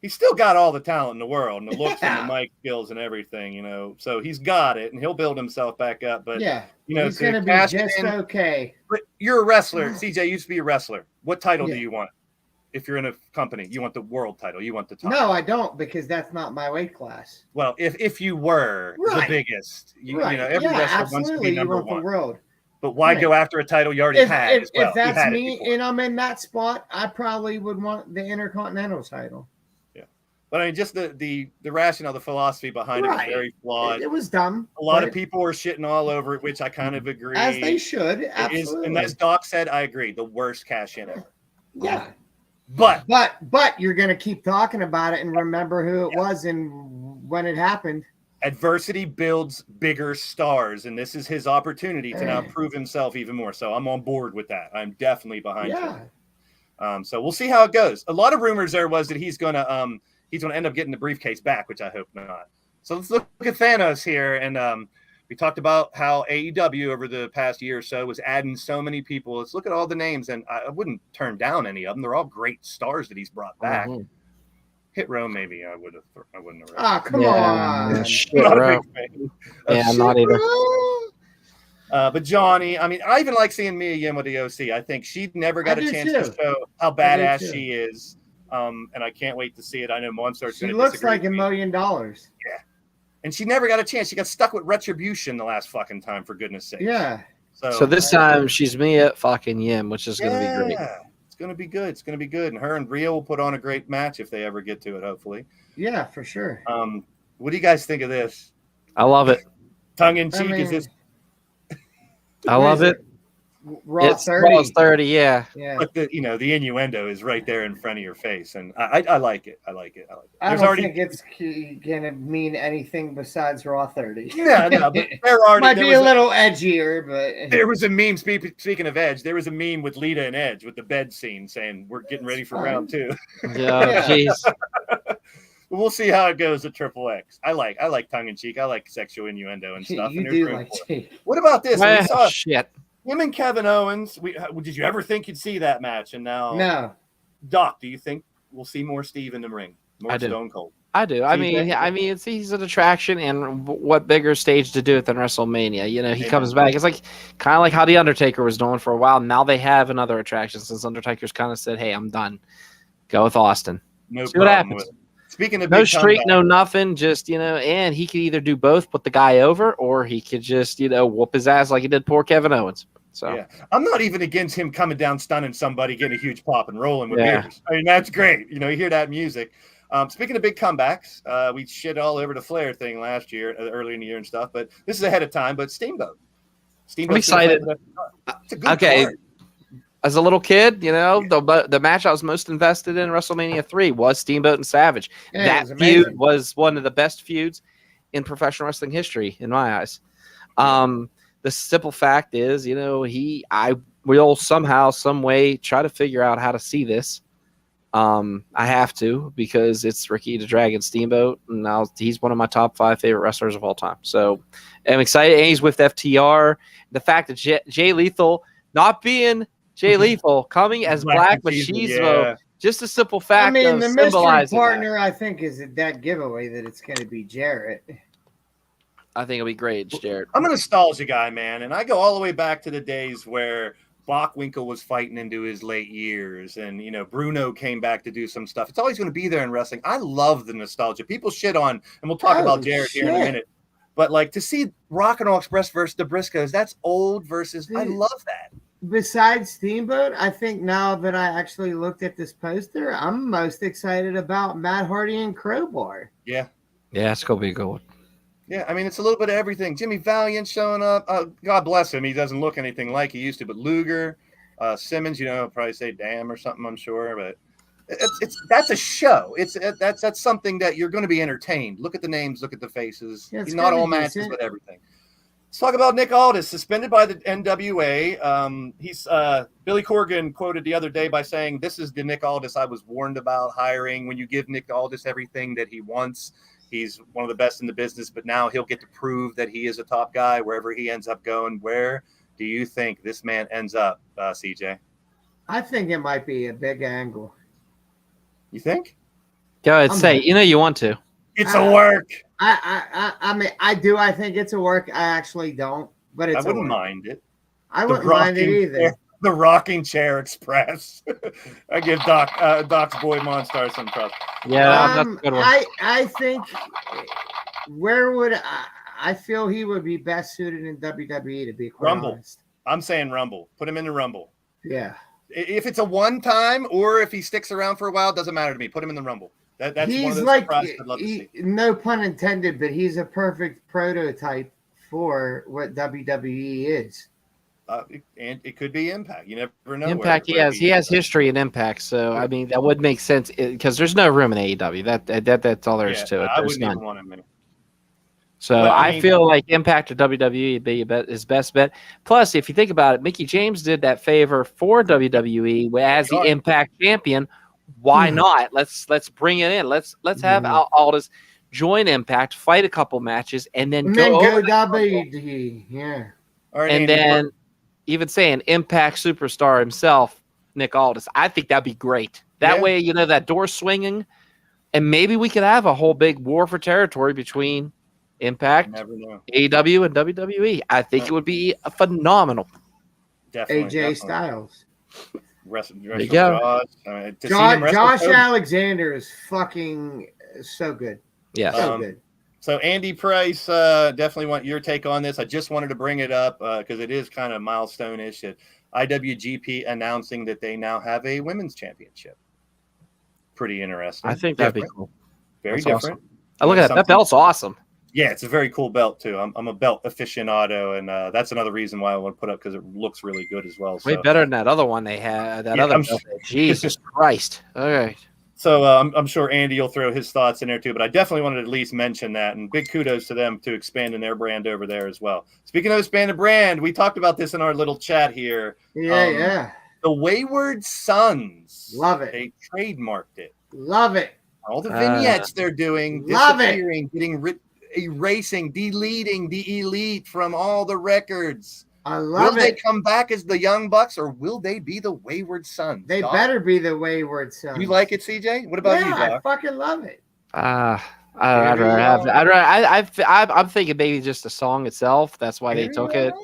He's still got all the talent in the world and the looks and the mic skills and everything, you know. So he's got it and he'll build himself back up. But, you know, he's going to be just okay. But you're a wrestler. CJ used to be a wrestler. What title do you want? If you're in a company, you want the world title. You want the top. No, I don't, because that's not my weight class. Well, if you were the biggest, you know, every wrestler wants to be number one. The world. But why go after a title you already had? If that's me and I'm in that spot, I probably would want the Intercontinental title. Yeah. But I mean, just the rationale, the philosophy behind it was very flawed. It was dumb. A lot of people were shitting all over it, which I kind of agree. As they should. Absolutely. And as Doc said, I agree. The worst cash in ever. Yeah. But you're going to keep talking about it and remember who it was and when it happened. Adversity builds bigger stars, and this is his opportunity to now prove himself even more. So I'm on board with that. I'm definitely behind him. So we'll see how it goes. A lot of rumors there was that he's gonna end up getting the briefcase back, which I hope not. So let's look at Thanos here, and we talked about how AEW over the past year or so was adding so many people. Let's look at all the names, and I wouldn't turn down any of them. They're all great stars that he's brought back. Hit Row, maybe I wouldn't have. Ah, come on. I'm not either. But Johnny, I mean, I even like seeing Mia Yim with the OC. I think she never got a chance to show how badass she is. And I can't wait to see it. I know Monstar's going to looks like $1 million. Yeah. And she never got a chance. She got stuck with Retribution the last fucking time, for goodness sake. Yeah. So this time she's Mia fucking Yim, which is going to be great. It's going to be good. It's going to be good. And her and Rhea will put on a great match if they ever get to it, hopefully. Yeah, for sure. What do you guys think of this? I love it. Tongue in cheek, is this? I love it. Raw It's 30. Raw's 30, yeah. Yeah. But the innuendo is right there in front of your face, and I like it. I like it. I don't think it's gonna mean anything besides Raw 30. no, but there already might be a little edgier, but there was a meme. Speaking of Edge, there was a meme with Lita and Edge with the bed scene saying we're getting ready for round 2. Yeah, jeez. We'll see how it goes at Triple X. I like tongue in cheek. I like sexual innuendo and stuff. You and do like cheek. What about this? We saw Shit. him and Kevin Owens. Did you ever think you'd see that match? And now, No. Doc, do you think we'll see more Steve in the ring? More I do. Stone Cold? I do. I mean, he's an attraction, and what bigger stage to do it than WrestleMania? You know, he comes back. It's like kind of like how the Undertaker was doing for a while. Now they have another attraction since Undertaker's kind of said, "Hey, I'm done. Go with Austin. No See what happens." Speaking of no big streak, comeback, no nothing, just and he could either do both, put the guy over, or he could just whoop his ass like he did poor Kevin Owens. So yeah, I'm not even against him coming down, stunning somebody, getting a huge pop, and rolling with beers. I mean, that's great. You hear that music. Speaking of big comebacks, we shit all over the Flair thing last year, early in the year and stuff, but this is ahead of time. But Steamboat. I'm excited. It's a good okay. card. As a little kid, the match I was most invested in WrestleMania 3 was Steamboat and Savage. Yeah, that feud was one of the best feuds in professional wrestling history, in my eyes. The simple fact is, I will somehow, some way try to figure out how to see this. I have to, because it's Ricky the Dragon Steamboat, and now he's one of my top 5 favorite wrestlers of all time. So I'm excited. And he's with FTR. The fact that Jay Lethal not being Jay Lethal coming as Black Machismo, just a simple fact. I mean, the mystery partner, that. I think, is that giveaway that it's going to be Jarrett. I think it'll be great, it's Jarrett. I'm a nostalgia guy, man, and I go all the way back to the days where Bockwinkel was fighting into his late years, and Bruno came back to do some stuff. It's always going to be there in wrestling. I love the nostalgia. People shit on, and we'll talk about Jarrett here in a minute. But like to see Rock and Roll Express versus the Briscoes, that's old versus. I love that. Besides Steamboat, I think now that I actually looked at this poster, I'm most excited about Matt Hardy and Crowbar. Yeah. Yeah, it's going to be a good one. Yeah, I mean, it's a little bit of everything. Jimmy Valiant showing up. God bless him. He doesn't look anything like he used to. But Luger, Simmons, I'll probably say damn or something, I'm sure. But that's a show. That's something that you're going to be entertained. Look at the names. Look at the faces. Yeah, not all matches, but everything. Let's talk about Nick Aldis, suspended by the NWA. He's Billy Corgan quoted the other day by saying, "This is the Nick Aldis I was warned about hiring. When you give Nick Aldis everything that he wants, he's one of the best in the business, but now he'll get to prove that he is a top guy wherever he ends up going." Where do you think this man ends up, CJ? I think it might be a big angle. You think? Go ahead, say. You want to. It's a work. I mean, I do. I think it's a work. I actually don't, but I wouldn't mind it. I wouldn't mind it either. The Rocking Chair Express. I give Doc's boy Monstar some trust. Yeah, that's a good one. I think where would I feel he would be best suited in WWE, to be quite honest. I'm saying Rumble. Put him in the Rumble. Yeah. If it's a one time or if he sticks around for a while, it doesn't matter to me. Put him in the Rumble. That's he's one of those like, surprises I'd love to see. No pun intended, but he's a perfect prototype for what WWE is. And it could be Impact. You never know. Impact, he has history in Impact, so I mean that would make sense because there's no room in AEW. That's all there is to it. I There's wouldn't none. even want him in. So I feel like Impact or WWE would be his best bet. Plus, if you think about it, Mickey James did that favor for WWE as the Impact champion. Why not? Let's bring it in. Let's have Aldis join Impact, fight a couple matches, and then go WWE. Yeah. Right, and then even saying Impact superstar himself, Nick Aldis. I think that'd be great. That way, that door swinging, and maybe we could have a whole big war for territory between Impact, AEW, and WWE. I think it would be phenomenal. Definitely. Styles. There you go. Josh Alexander is fucking so good. Yeah, so good. So Andy Price, definitely want your take on this. I just wanted to bring it up because it is kind of milestone-ish that IWGP announcing that they now have a women's championship. Pretty interesting. I think that'd be cool. Very different. Awesome. I look at that. That belt's awesome. Yeah, it's a very cool belt too. I'm a belt aficionado, and that's another reason why I want to put up, because it looks really good as well. Way So, better than that other one they had. That other belt. Jesus Christ. All right. So I'm sure Andy will throw his thoughts in there too, but I definitely wanted to at least mention that, and big kudos to them to expanding their brand over there as well. Speaking of expanded brand, we talked about this in our little chat here. Yeah. The Wayward Sons. Love it. They trademarked it. Love it. All the vignettes they're doing, Love disappearing, getting erasing, deleting the elite from all the records. I love Will they come back as the Young Bucks, or will they be the Wayward Sons? They Doc? better be the Wayward Sons. You like it, CJ? What about you, Doc? I fucking love it. I'd rather have. I'm thinking maybe just the song itself. That's why they took it.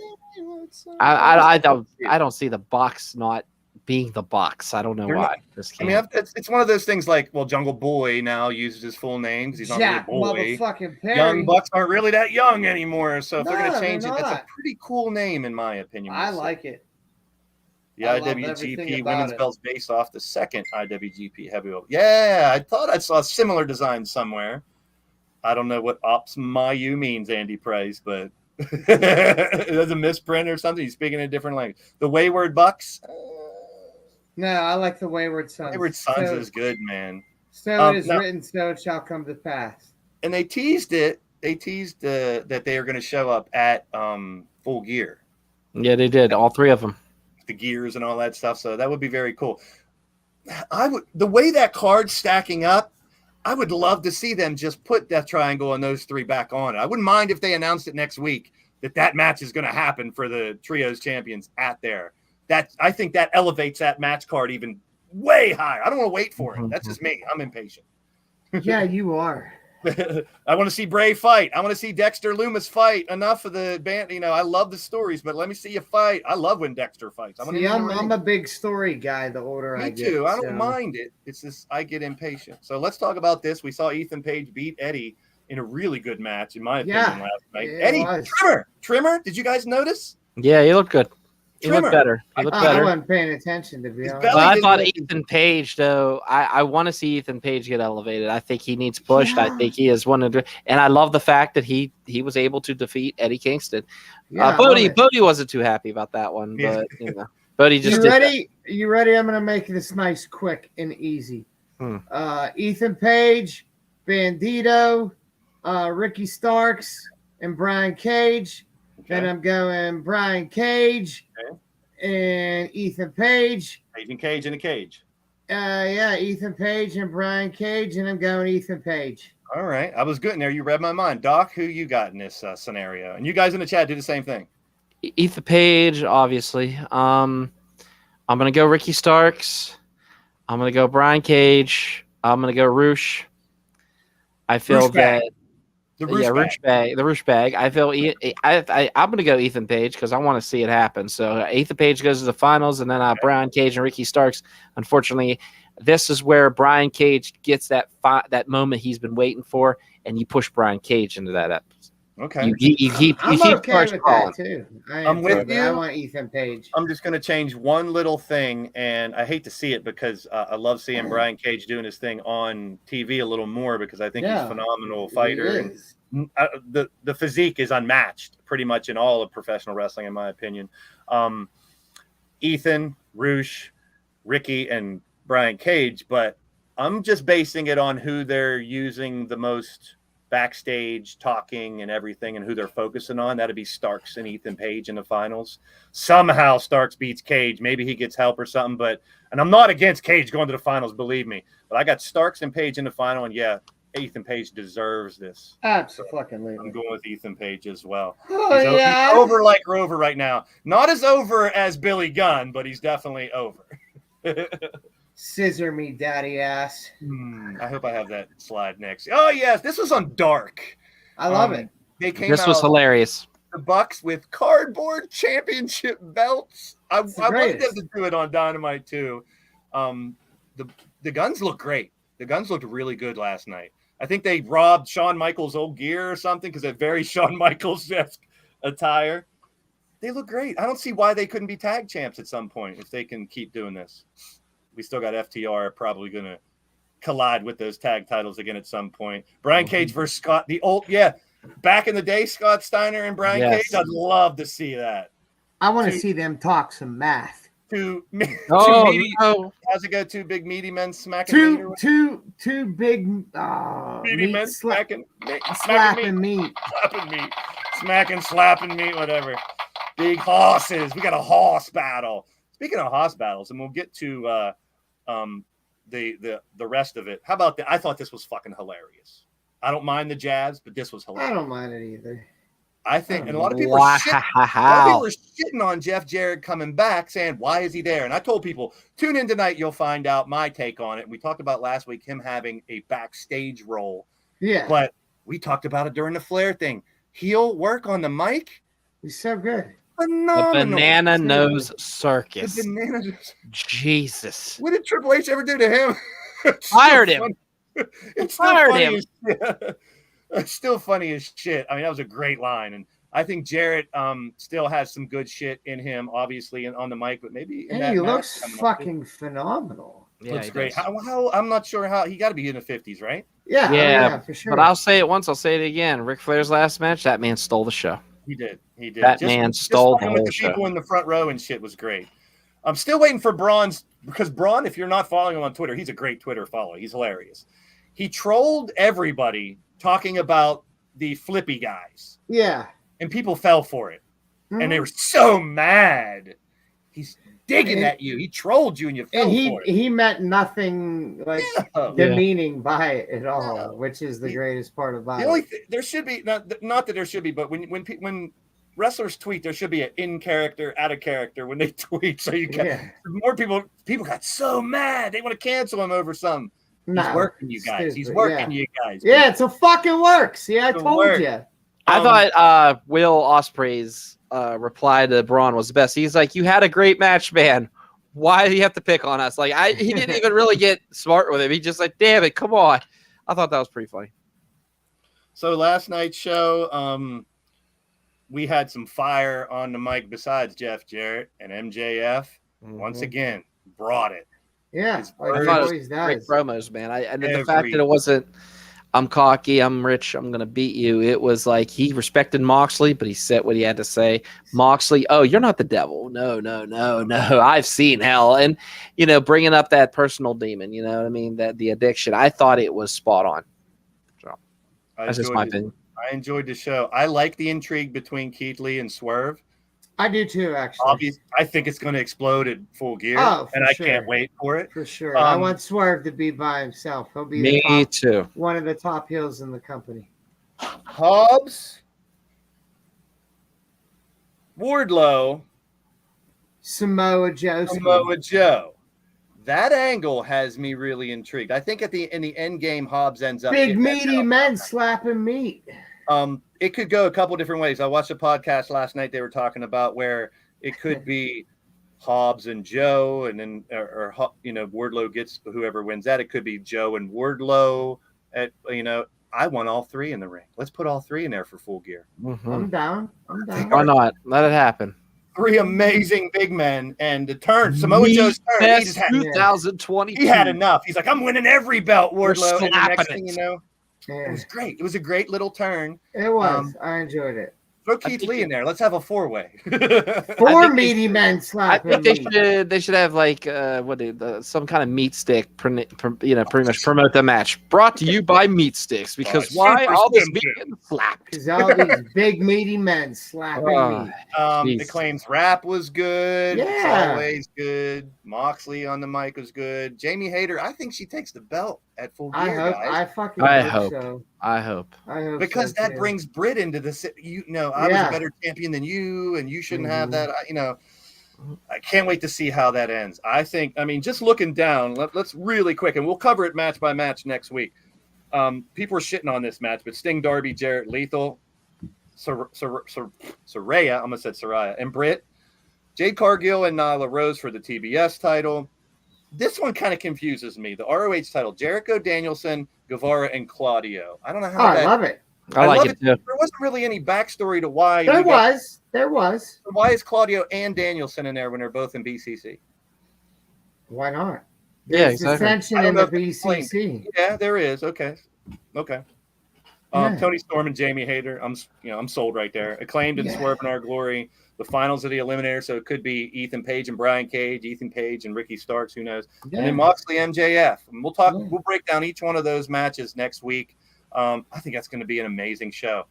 I don't see the Bucks not being the Bucks. I don't know why. It's one of those things like, well, Jungle Boy now uses his full names. He's not Jack really boy. Motherfucking Perry. Young Bucks aren't really that young anymore. So if they're going to change it, not. that's a pretty cool name, in my opinion. I like it. The IWGP Women's belt's based off the second IWGP Heavyweight. Yeah, I thought I saw a similar design somewhere. I don't know what Ops Mayu means, Andy Price, but it was a misprint or something. He's speaking a different language. The Wayward Bucks. No, I like the Wayward Sons. Wayward Sons is good, man. So it is written, so it shall come to pass. And they teased it. They teased that they are going to show up at Full Gear. Yeah, they did. All three of them. The gears and all that stuff. So that would be very cool. The way that card's stacking up, I would love to see them just put Death Triangle and those three back on. I wouldn't mind if they announced it next week that match is going to happen for the Trios champions at there. I think that elevates that match card even way higher. I don't want to wait for it. That's just me. I'm impatient. Yeah, you are. I want to see Bray fight. I want to see Dexter Loomis fight. Enough of the band. I love the stories, but let me see you fight. I love when Dexter fights. I'm a big story guy. The older I get, me too. I don't mind it. It's just I get impatient. So let's talk about this. We saw Ethan Page beat Eddie in a really good match, in my opinion, last night. Eddie Trimmer. Did you guys notice? Yeah, he looked good. He looked better. I wasn't paying attention, to be honest. Well, I thought Ethan Page, though, I want to see Ethan Page get elevated. I think he needs pushed. Yeah. I think he is one of the, and I love the fact that he was able to defeat Eddie Kingston. Yeah, Bodie wasn't too happy about that one, but Bodie just. You ready? You ready? I'm gonna make this nice, quick, and easy. Ethan Page, Bandito, Ricky Starks, and Brian Cage. Then I'm going Brian Cage and Ethan Page. Ethan Cage in a cage. Ethan Page and Brian Cage, and I'm going Ethan Page. All right. I was good in there. You read my mind. Doc, who you got in this scenario? And you guys in the chat do the same thing. Ethan Page, obviously. I'm going to go Ricky Starks. I'm going to go Brian Cage. I'm going to go Roosh. I feel that... The Roosh bag. I feel I'm going to go Ethan Page because I want to see it happen. So Ethan Page goes to the finals, and then Brian Cage and Ricky Starks. Unfortunately, this is where Brian Cage gets that moment he's been waiting for, and you push Brian Cage into that episode. Okay. You keep Starks calling. Too. I'm with you. I want Ethan Page. I'm just going to change one little thing, and I hate to see it because I love seeing Brian Cage doing his thing on TV a little more because I think he's a phenomenal fighter. And the physique is unmatched pretty much in all of professional wrestling, in my opinion. Ethan, Roosh, Ricky, and Brian Cage, but I'm just basing it on who they're using the most backstage talking and everything and who they're focusing on. That'd be Starks and Ethan Page in the finals. Somehow Starks beats Cage. Maybe he gets help or something, and I'm not against Cage going to the finals, believe me, but I got Starks and Page in the final, and Ethan Page deserves this. Absolutely. I'm going with Ethan Page as well. He's over like Rover right now. Not as over as Billy Gunn, but he's definitely over. Scissor me, daddy ass. I hope I have that slide next. Oh, yes. This was on Dark. I love it. This was hilarious. The Bucks with cardboard championship belts. I wanted them to do it on Dynamite, too. The Guns look great. The Guns looked really good last night. I think they robbed Shawn Michaels' old gear or something because they're very Shawn Michaels-esque attire. They look great. I don't see why they couldn't be tag champs at some point if they can keep doing this. We still got FTR probably going to collide with those tag titles again at some point. Brian Cage versus Scott. Back in the day, Scott Steiner and Brian Yes. Cage, I'd love to see that. I want to see them talk some math. Two Oh, meaty, no. how's it go? Two big meaty men smacking meat or Two big meaty meat men slapping slapping meat. meat, slapping meat, whatever. Big horses. We got a horse battle. Speaking of horse battles, and we'll get to the rest of it. How about that? I thought this was fucking hilarious. I don't mind the jabs, but this was hilarious. I don't mind it either. I think, and a lot of people were shitting on Jeff Jarrett coming back, saying, why is he there? And I told people, tune in tonight, you'll find out my take on it. We talked about last week him having a backstage role. Yeah. But we talked about it during the Flair thing. He'll work on the mic. He's so good. Phenomenal. The banana nose circus. The banana. Jesus. What did Triple H ever do to him? Fired him. It's still Fired funny him. as shit. It's still funny as shit. I mean, that was a great line. And I think Jarrett still has some good shit in him, obviously, and on the mic, but maybe in that He match looks coming up, fucking phenomenal. Yeah, looks he great. does. How I'm not sure how he got to be in the 50s, right? Yeah, Yeah, for sure. But I'll say it once, I'll say it again. Ric Flair's last match, that man stole the show. He did. That man stole the fucking whole with the show. people in the front row and shit was great. I'm still waiting for Braun's, because Braun, if you're not following him on Twitter, he's a great Twitter follow. He's hilarious. He trolled everybody talking about the flippy guys. Yeah. And people fell for it. Mm-hmm. And they were so mad. He's digging at you. He trolled you and you fell for it. He meant nothing like demeaning by it at all, which is the greatest part about the only it. there should be not that there should be, but when wrestlers tweet, there should be an in character, out of character when they tweet. So you can more people got so mad they want to cancel him over some. He's working you guys. He's working you guys. Yeah, it's a fucking work. See, I told you. I thought Will Ospreay's reply to Braun was the best. He's like, "You had a great match, man. Why do you have to pick on us?" Like, he didn't even really get smart with him. He just like, "Damn it, come on." I thought that was pretty funny. So last night's show, we had some fire on the mic besides Jeff Jarrett and MJF. Once again, brought it. Yeah, I thought it was great promos, man. And the fact that it wasn't, I'm cocky, I'm rich, I'm gonna beat you. It was like he respected Moxley, but he said what he had to say. Moxley, oh, you're not the devil. No. I've seen hell, and bringing up that personal demon. You know what I mean? That the addiction. I thought it was spot on. So that's just my opinion. I enjoyed the show. I like the intrigue between Keith Lee and Swerve. I do too, actually. Obviously, I think it's going to explode at Full Gear, and I can't wait for it. For sure. I want Swerve to be by himself. He'll be me too. One of the top heels in the company. Hobbs, Wardlow, Samoa Joe. That angle has me really intrigued. I think in the end game, Hobbs ends up big meaty men slapping meat. It could go a couple different ways. I watched a podcast last night. They were talking about where it could be Hobbs and Joe, and then or Wardlow gets whoever wins that. It could be Joe and Wardlow. I want all three in the ring. Let's put all three in there for Full Gear. Mm-hmm. I'm down. Why not? Let it happen. Three amazing big men, and the turn, Samoa Joe's turn. He just had 2022. He had enough. He's like, I'm winning every belt, Wardlow. And the next thing you know, yeah. It was great. It was a great little turn. It was. I enjoyed it. Throw Keith Lee in there. Let's have a four-way. Four meaty men slapping. I think they should have like some kind of meat stick. Pretty much promote the match. Brought to you by Meat Sticks, because why all this meat getting slapped? Because all these big meaty men slapping meat. It claims rap was good. Yeah. It's always good. Moxley on the mic was good. Jamie Hayter, I think she takes the belt at Full Gear, guys. I hope. Because that brings Britt into the I was a better champion than you, and you shouldn't have that. I can't wait to see how that ends. Just looking down, let's really quick, and we'll cover it match by match next week. People are shitting on this match, but Sting, Darby, Jarrett, Lethal, Saraya, I almost said Saraya, and Britt, Jade Cargill, and Nyla Rose for the TBS title. This one kind of confuses me. The ROH title: Jericho, Danielson, Guevara, and Claudio. I don't know how. I love it. I like it too. There wasn't really any backstory to why. There was. Why is Claudio and Danielson in there when they're both in BCC? Why not? There's dissension in the BCC. Yeah, there is. Okay. Tony Storm and Jamie Hayter. I'm sold right there. Acclaimed and Swerve in Our Glory. The finals of the Eliminator, so it could be Ethan Page and Brian Cage, Ethan Page and Ricky Starks, who knows? Yeah. And then Moxley MJF. And we'll talk. Yeah. We'll break down each one of those matches next week. I think that's going to be an amazing show.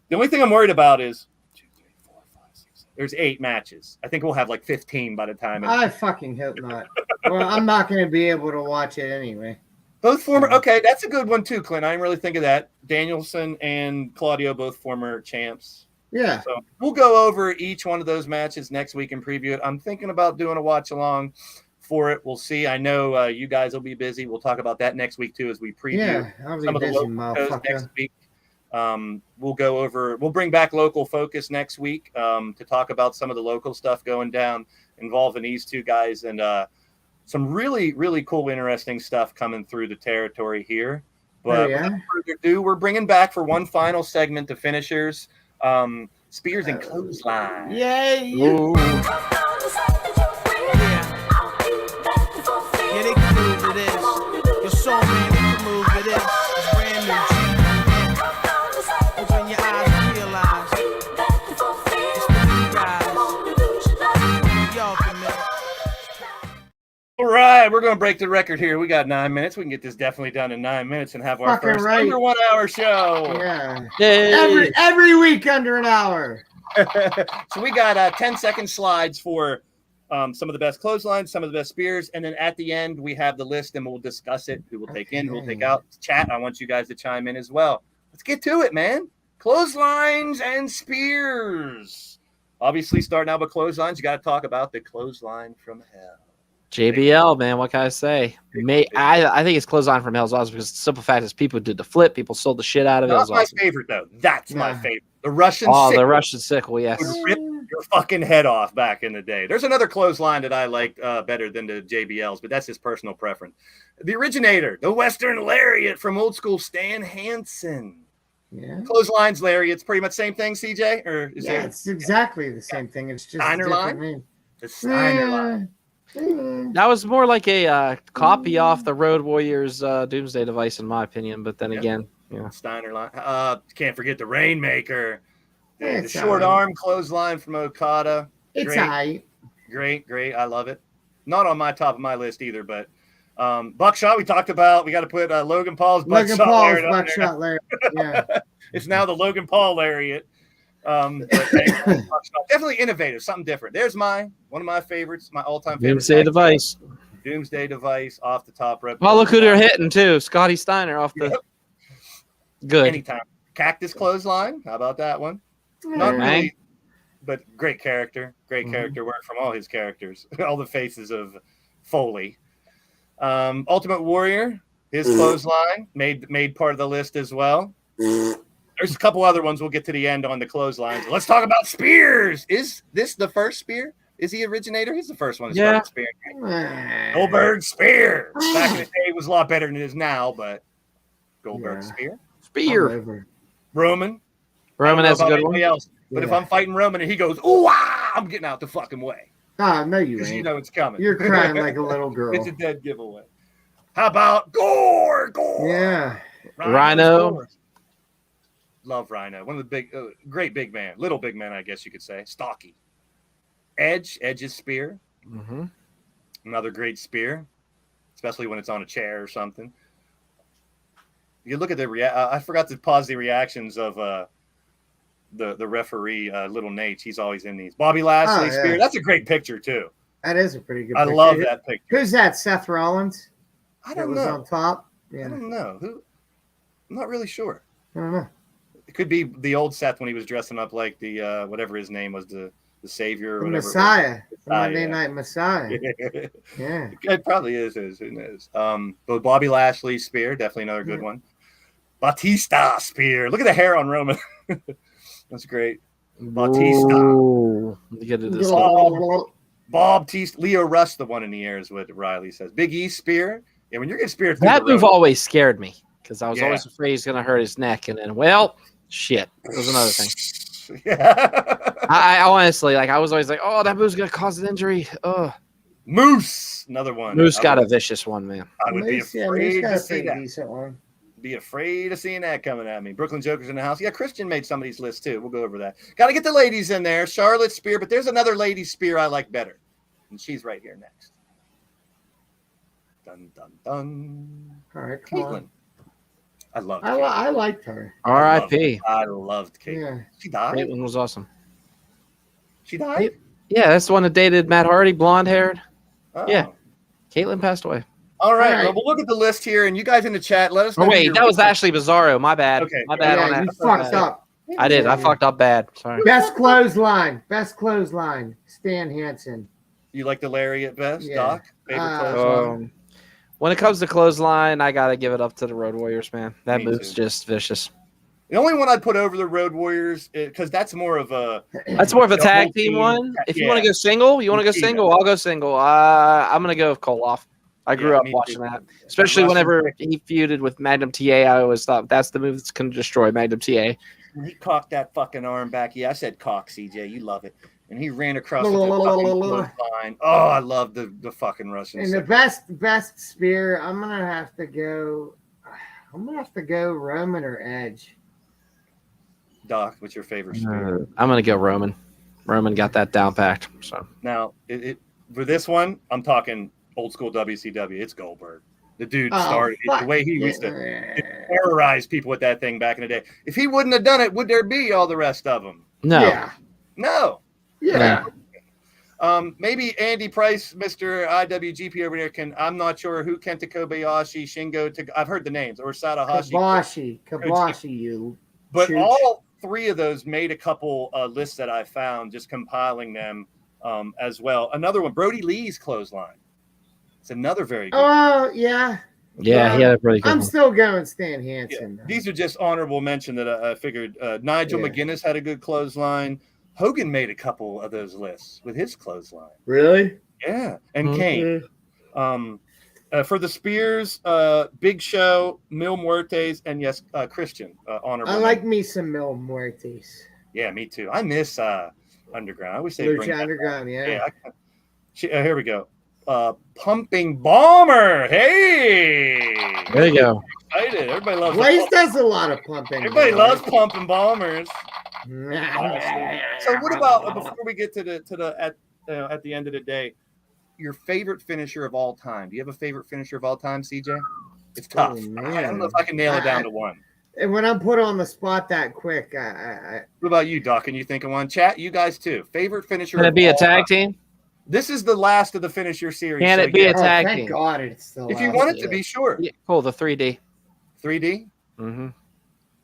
The only thing I'm worried about is 2, 3, 4, 5, 6. There's 8 matches. I think we'll have like 15 by the time. I fucking hope not. Well, I'm not going to be able to watch it anyway. Both former. Okay, that's a good one too, Clint. I didn't really think of that. Danielson and Claudio, both former champs. Yeah. So we'll go over each one of those matches next week and preview it. I'm thinking about doing a watch along for it. We'll see. I know you guys will be busy. We'll talk about that next week too as we preview some of the local shows next week. We'll bring back Local Focus next week to talk about some of the local stuff going down involving these two guys and some really, really cool, interesting stuff coming through the territory here. But without further ado, we're bringing back for one final segment the finishers. Spears and Clothesline. Yay! Yeah, they can move to this. Your soul, man, they can move to this. It's brand new. Open your eyes and realize it's for you guys. Y'all can know. All right, we're going to break the record here. We got 9 minutes. We can get this definitely done in 9 minutes and have our first under 1 hour show. Yeah. Yay. Every week under an hour. So we got 10-second slides for some of the best clotheslines, some of the best spears, and then at the end we have the list and we'll discuss it. Who will take in, who will take out. Chat, I want you guys to chime in as well. Let's get to it, man. Clotheslines and spears. Obviously, starting out with clotheslines, you got to talk about the clothesline from hell. JBL, man, what can I say? I think it's Clothesline from Hell's Awesome because the simple fact is people did the flip, people sold the shit out of it. That's my favorite, though. That's my favorite. The Russian sickle. The Russian sickle, yes. Would rip your fucking head off back in the day. There's another clothesline that I like better than the JBLs, but that's his personal preference. The originator, the Western Lariat from old school Stan Hansen. Yeah. Clotheslines, Lariats, pretty much same thing, CJ? Or is it's exactly the same thing. It's just Steiner line? The Steiner line. That was more like a copy off the Road Warriors Doomsday device, in my opinion. But then again, Steiner line. Can't forget the Rainmaker, the short arm clothesline from Okada. It's great. Great. I love it. Not on my top of my list either, but Buckshot. We talked about. We got to put Logan Paul's Buckshot Lariat. Yeah, it's now the Logan Paul Lariat. But definitely innovative, something different. There's one of my favorites, my all-time favorite. Doomsday device off the top. Well, look who they're hitting too. Scotty Steiner off the. Good. Anytime. Cactus clothesline. How about that one? Not really, but great character. Great character work from all his characters. All the faces of Foley. Ultimate Warrior. His clothesline made part of the list as well. There's a couple other ones we'll get to the end on the clotheslines. Let's talk about spears. Is this the first spear? Is he originator? He's the first one to start spear. Goldberg spear. Back in the day, it was a lot better than it is now, but Goldberg spear. Roman has a good one. Else, but if I'm fighting Roman and he goes, ooh, I'm getting out the fucking way. No, you ain't. You know it's coming. You're crying like a little girl. It's a dead giveaway. How about Gore? Yeah. Rhino. Love Rhino. One of the big, great big man. Little big man, I guess you could say. Stocky. Edge's spear. Mm-hmm. Another great spear, especially when it's on a chair or something. You look at the I forgot to pause the reactions of the referee, Little Nate. He's always in these. Bobby Lashley spear. That's a great picture too. That is a pretty good picture. I love that picture. Who's that? Seth Rollins? I don't know. On top? Yeah. I don't know. I'm not really sure. I don't know. It could be the old Seth when he was dressing up like the whatever his name was, the Savior or the whatever. Messiah. Monday Night Messiah. Yeah. It probably is. Who knows? But Bobby Lashley spear, definitely another good one. Batista spear. Look at the hair on Roman. That's great. Batista. Ooh, you get this Bob Tista. Leo Russ, the one in the air is what Riley says. Big E spear. Yeah, when you're getting speared. That move always scared me because I was always afraid he's going to hurt his neck. And then, shit. That was another thing. Yeah. I honestly, I was always like, oh, that move's going to cause an injury. Oh. Moose. Another one. Moose got a vicious one, man. I would be afraid to see that. Decent one. Be afraid of seeing that coming at me. Brooklyn Joker's in the house. Yeah, Christian made some of these lists too. We'll go over that. Got to get the ladies in there. Charlotte Spear, but there's another lady Spear I like better, and she's right here next. Dun dun dun. All right, come Caitlyn. on. I love. I liked her. R.I.P. I loved Caitlyn. Yeah. She died. Caitlyn was awesome. She died. Yeah, that's the one that dated Matt Hardy, blonde haired. Oh. Yeah. Caitlyn passed away. All right. All right. Well, we'll look at the list here, and you guys in the chat, let us know. Oh, wait, that was Ashley Bizarro. My bad. Okay. My bad on Yeah, that. you fucked up. I did. I fucked up bad. Sorry. Best clothesline. Stan Hansen. You like the lariat best, Yeah. Doc? Favorite clothesline? When it comes to clothesline, I got to give it up to the Road Warriors, man. That Me move's too. just vicious. The only one I'd put over the Road Warriors, because that's more of a That's more of a the tag whole team team. one. If you Yeah. want to go single, I'll go Yeah. single. I'm going to go with Koloff. I grew Yeah, up me watching too. that. Especially Russian whenever pick. he feuded with Magnum TA, I always thought that's the move that's going to destroy Magnum TA. He cocked that fucking arm back. Yeah, I said cock, CJ. You love it. And he ran across the fucking clothesline. Oh, I love the fucking Russian. And the best spear, I'm gonna have to go Roman or Edge. Doc, what's your favorite spear? I'm going to go Roman. Roman got that down packed. So Now, for this one, I'm talking old school WCW. It's Goldberg. The dude started the way he used to terrorize people with that thing back in the day. If he wouldn't have done it, would there be all the rest of them? no. Yeah. No. Yeah. Maybe Andy Price, Mr. IWGP over there I'm not sure who Kenta Kobayashi, Shingo, I've heard the names, or Tadahashi. Kabashi, you. But chooch. all three of those made a couple lists that I found, just compiling them as well. Another one, Brody Lee's clothesline. It's another very good. Oh, yeah. Yeah, he had a pretty good I'm one. still going Stan Yeah. Hansen. These are just honorable mention that I figured. Nigel McGuinness had a good clothesline. Hogan made a couple of those lists with his clothesline. Really? Yeah, and Okay. Kane. For the Spears, Big Show, Mil Muertes, and yes, Christian. Honorable. I like me some Mil Muertes. Yeah, me too. I miss Underground. I wish they bring Lucha that Underground, yeah. here we go. Pumping Bomber. Hey, There you go. excited. Everybody loves. Blaze does a lot of pumping. Everybody man. loves pumping bombers. Nah. So what about before we get to the at the end of the day, your favorite finisher of all time? Do you have a favorite finisher of all time, CJ? It's tough. Oh, I don't know if I can nail it down to one. And when I'm put on the spot that quick, I What about you, Doc? Can you think of one? Chat, you guys too. Favorite finisher? Can it of be a all tag time? team? This is the last of the finisher series. Can it be yeah, a tag thank team? God it's still. if you want it to be, sure. Yeah, cool. The 3D. 3D. Mm-hmm.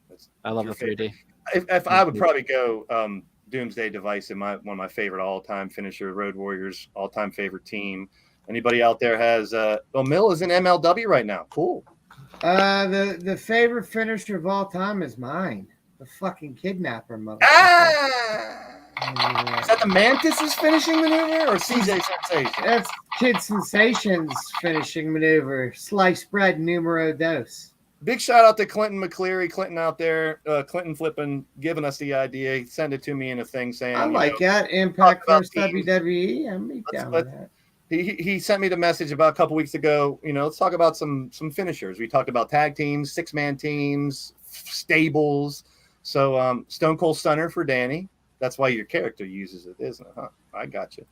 That's I love the your 3D. If I would probably go Doomsday Device in one of my favorite all-time finisher, Road Warriors, all-time favorite team. Anybody out there has Mill is in MLW right now. Cool. The favorite finisher of all time is mine. The fucking kidnapper motherfucker. Is that the Mantis's finishing maneuver or CJ Sensation? That's Kid Sensation's finishing maneuver. Sliced bread numero dos. Big shout out to Clinton McCleary. Clinton out there, Clinton flipping, giving us the idea. He sent it to me in a thing saying, I like that. Impact about versus teams. WWE. I'm down with that. He sent me the message about a couple weeks ago. Let's talk about some finishers. We talked about tag teams, 6-man teams, stables. So Stone Cold Stunner for Danny. That's why your character uses it, isn't it? Huh? I got you.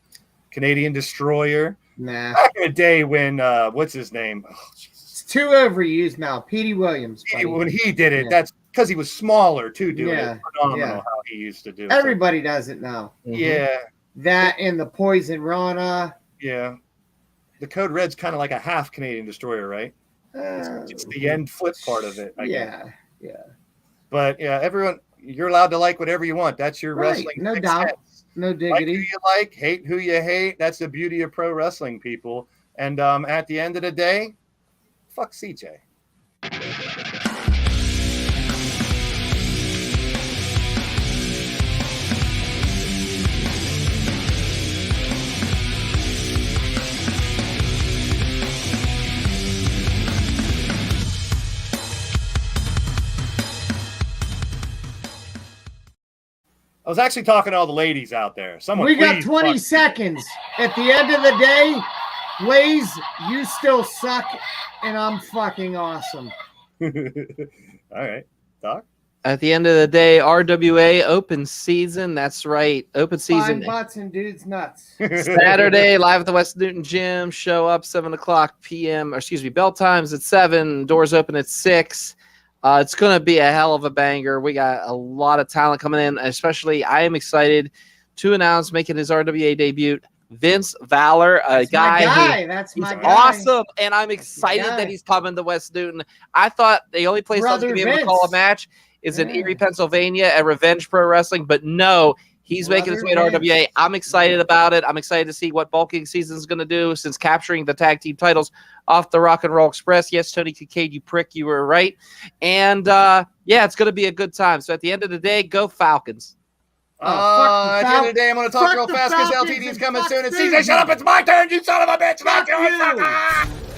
Canadian Destroyer. Nah. Back in the day when what's his name? Oh, It's too overused now. Petey Williams. buddy. when he did it, Yeah. that's because he was smaller too. Doing Yeah, it phenomenal yeah. how he used to do it. Everybody does it now. Yeah, That and the Poison Rana. yeah. The Code Red's kind of like a half Canadian Destroyer, right? It's the end flip part of it. I guess. Yeah. But yeah, everyone, you're allowed to like whatever you want. That's your Right, wrestling. no six doubt. cents. No Like who diggity. you like, hate who you hate. That's the beauty of pro wrestling, people. And at the end of the day, fuck CJ. I was actually talking to all the ladies out there. Someone, We got please 20 fuck seconds. At the end of the day, Blaze, you still suck, and I'm fucking awesome. All right, Doc. At the end of the day, RWA open season. That's right, open season. Fine butts and dudes nuts. Saturday, live at the West Newton Gym. Show up 7:00 p.m. or excuse me, bell times at 7. Doors open at 6. It's going to be a hell of a banger. We got a lot of talent coming in. Especially, I am excited to announce making his RWA debut, Vince Valor, That's my guy. That's my guy. Awesome, and I'm excited that he's coming to West Newton. I thought the only place I was going to be able to call a match is in Erie, Pennsylvania at Revenge Pro Wrestling, but no, he's making his way to RWA. I'm excited about it. I'm excited to see what bulking season is going to do since capturing the tag team titles off the Rock and Roll Express. Yes, Tony Kincaid, you prick, you were right. And yeah, it's going to be a good time. So at the end of the day, go Falcons. At the end of the day, I'm going to talk real fast because LTD is coming soon. And CJ, shut up. It's my turn, you son of a bitch. Fuck you.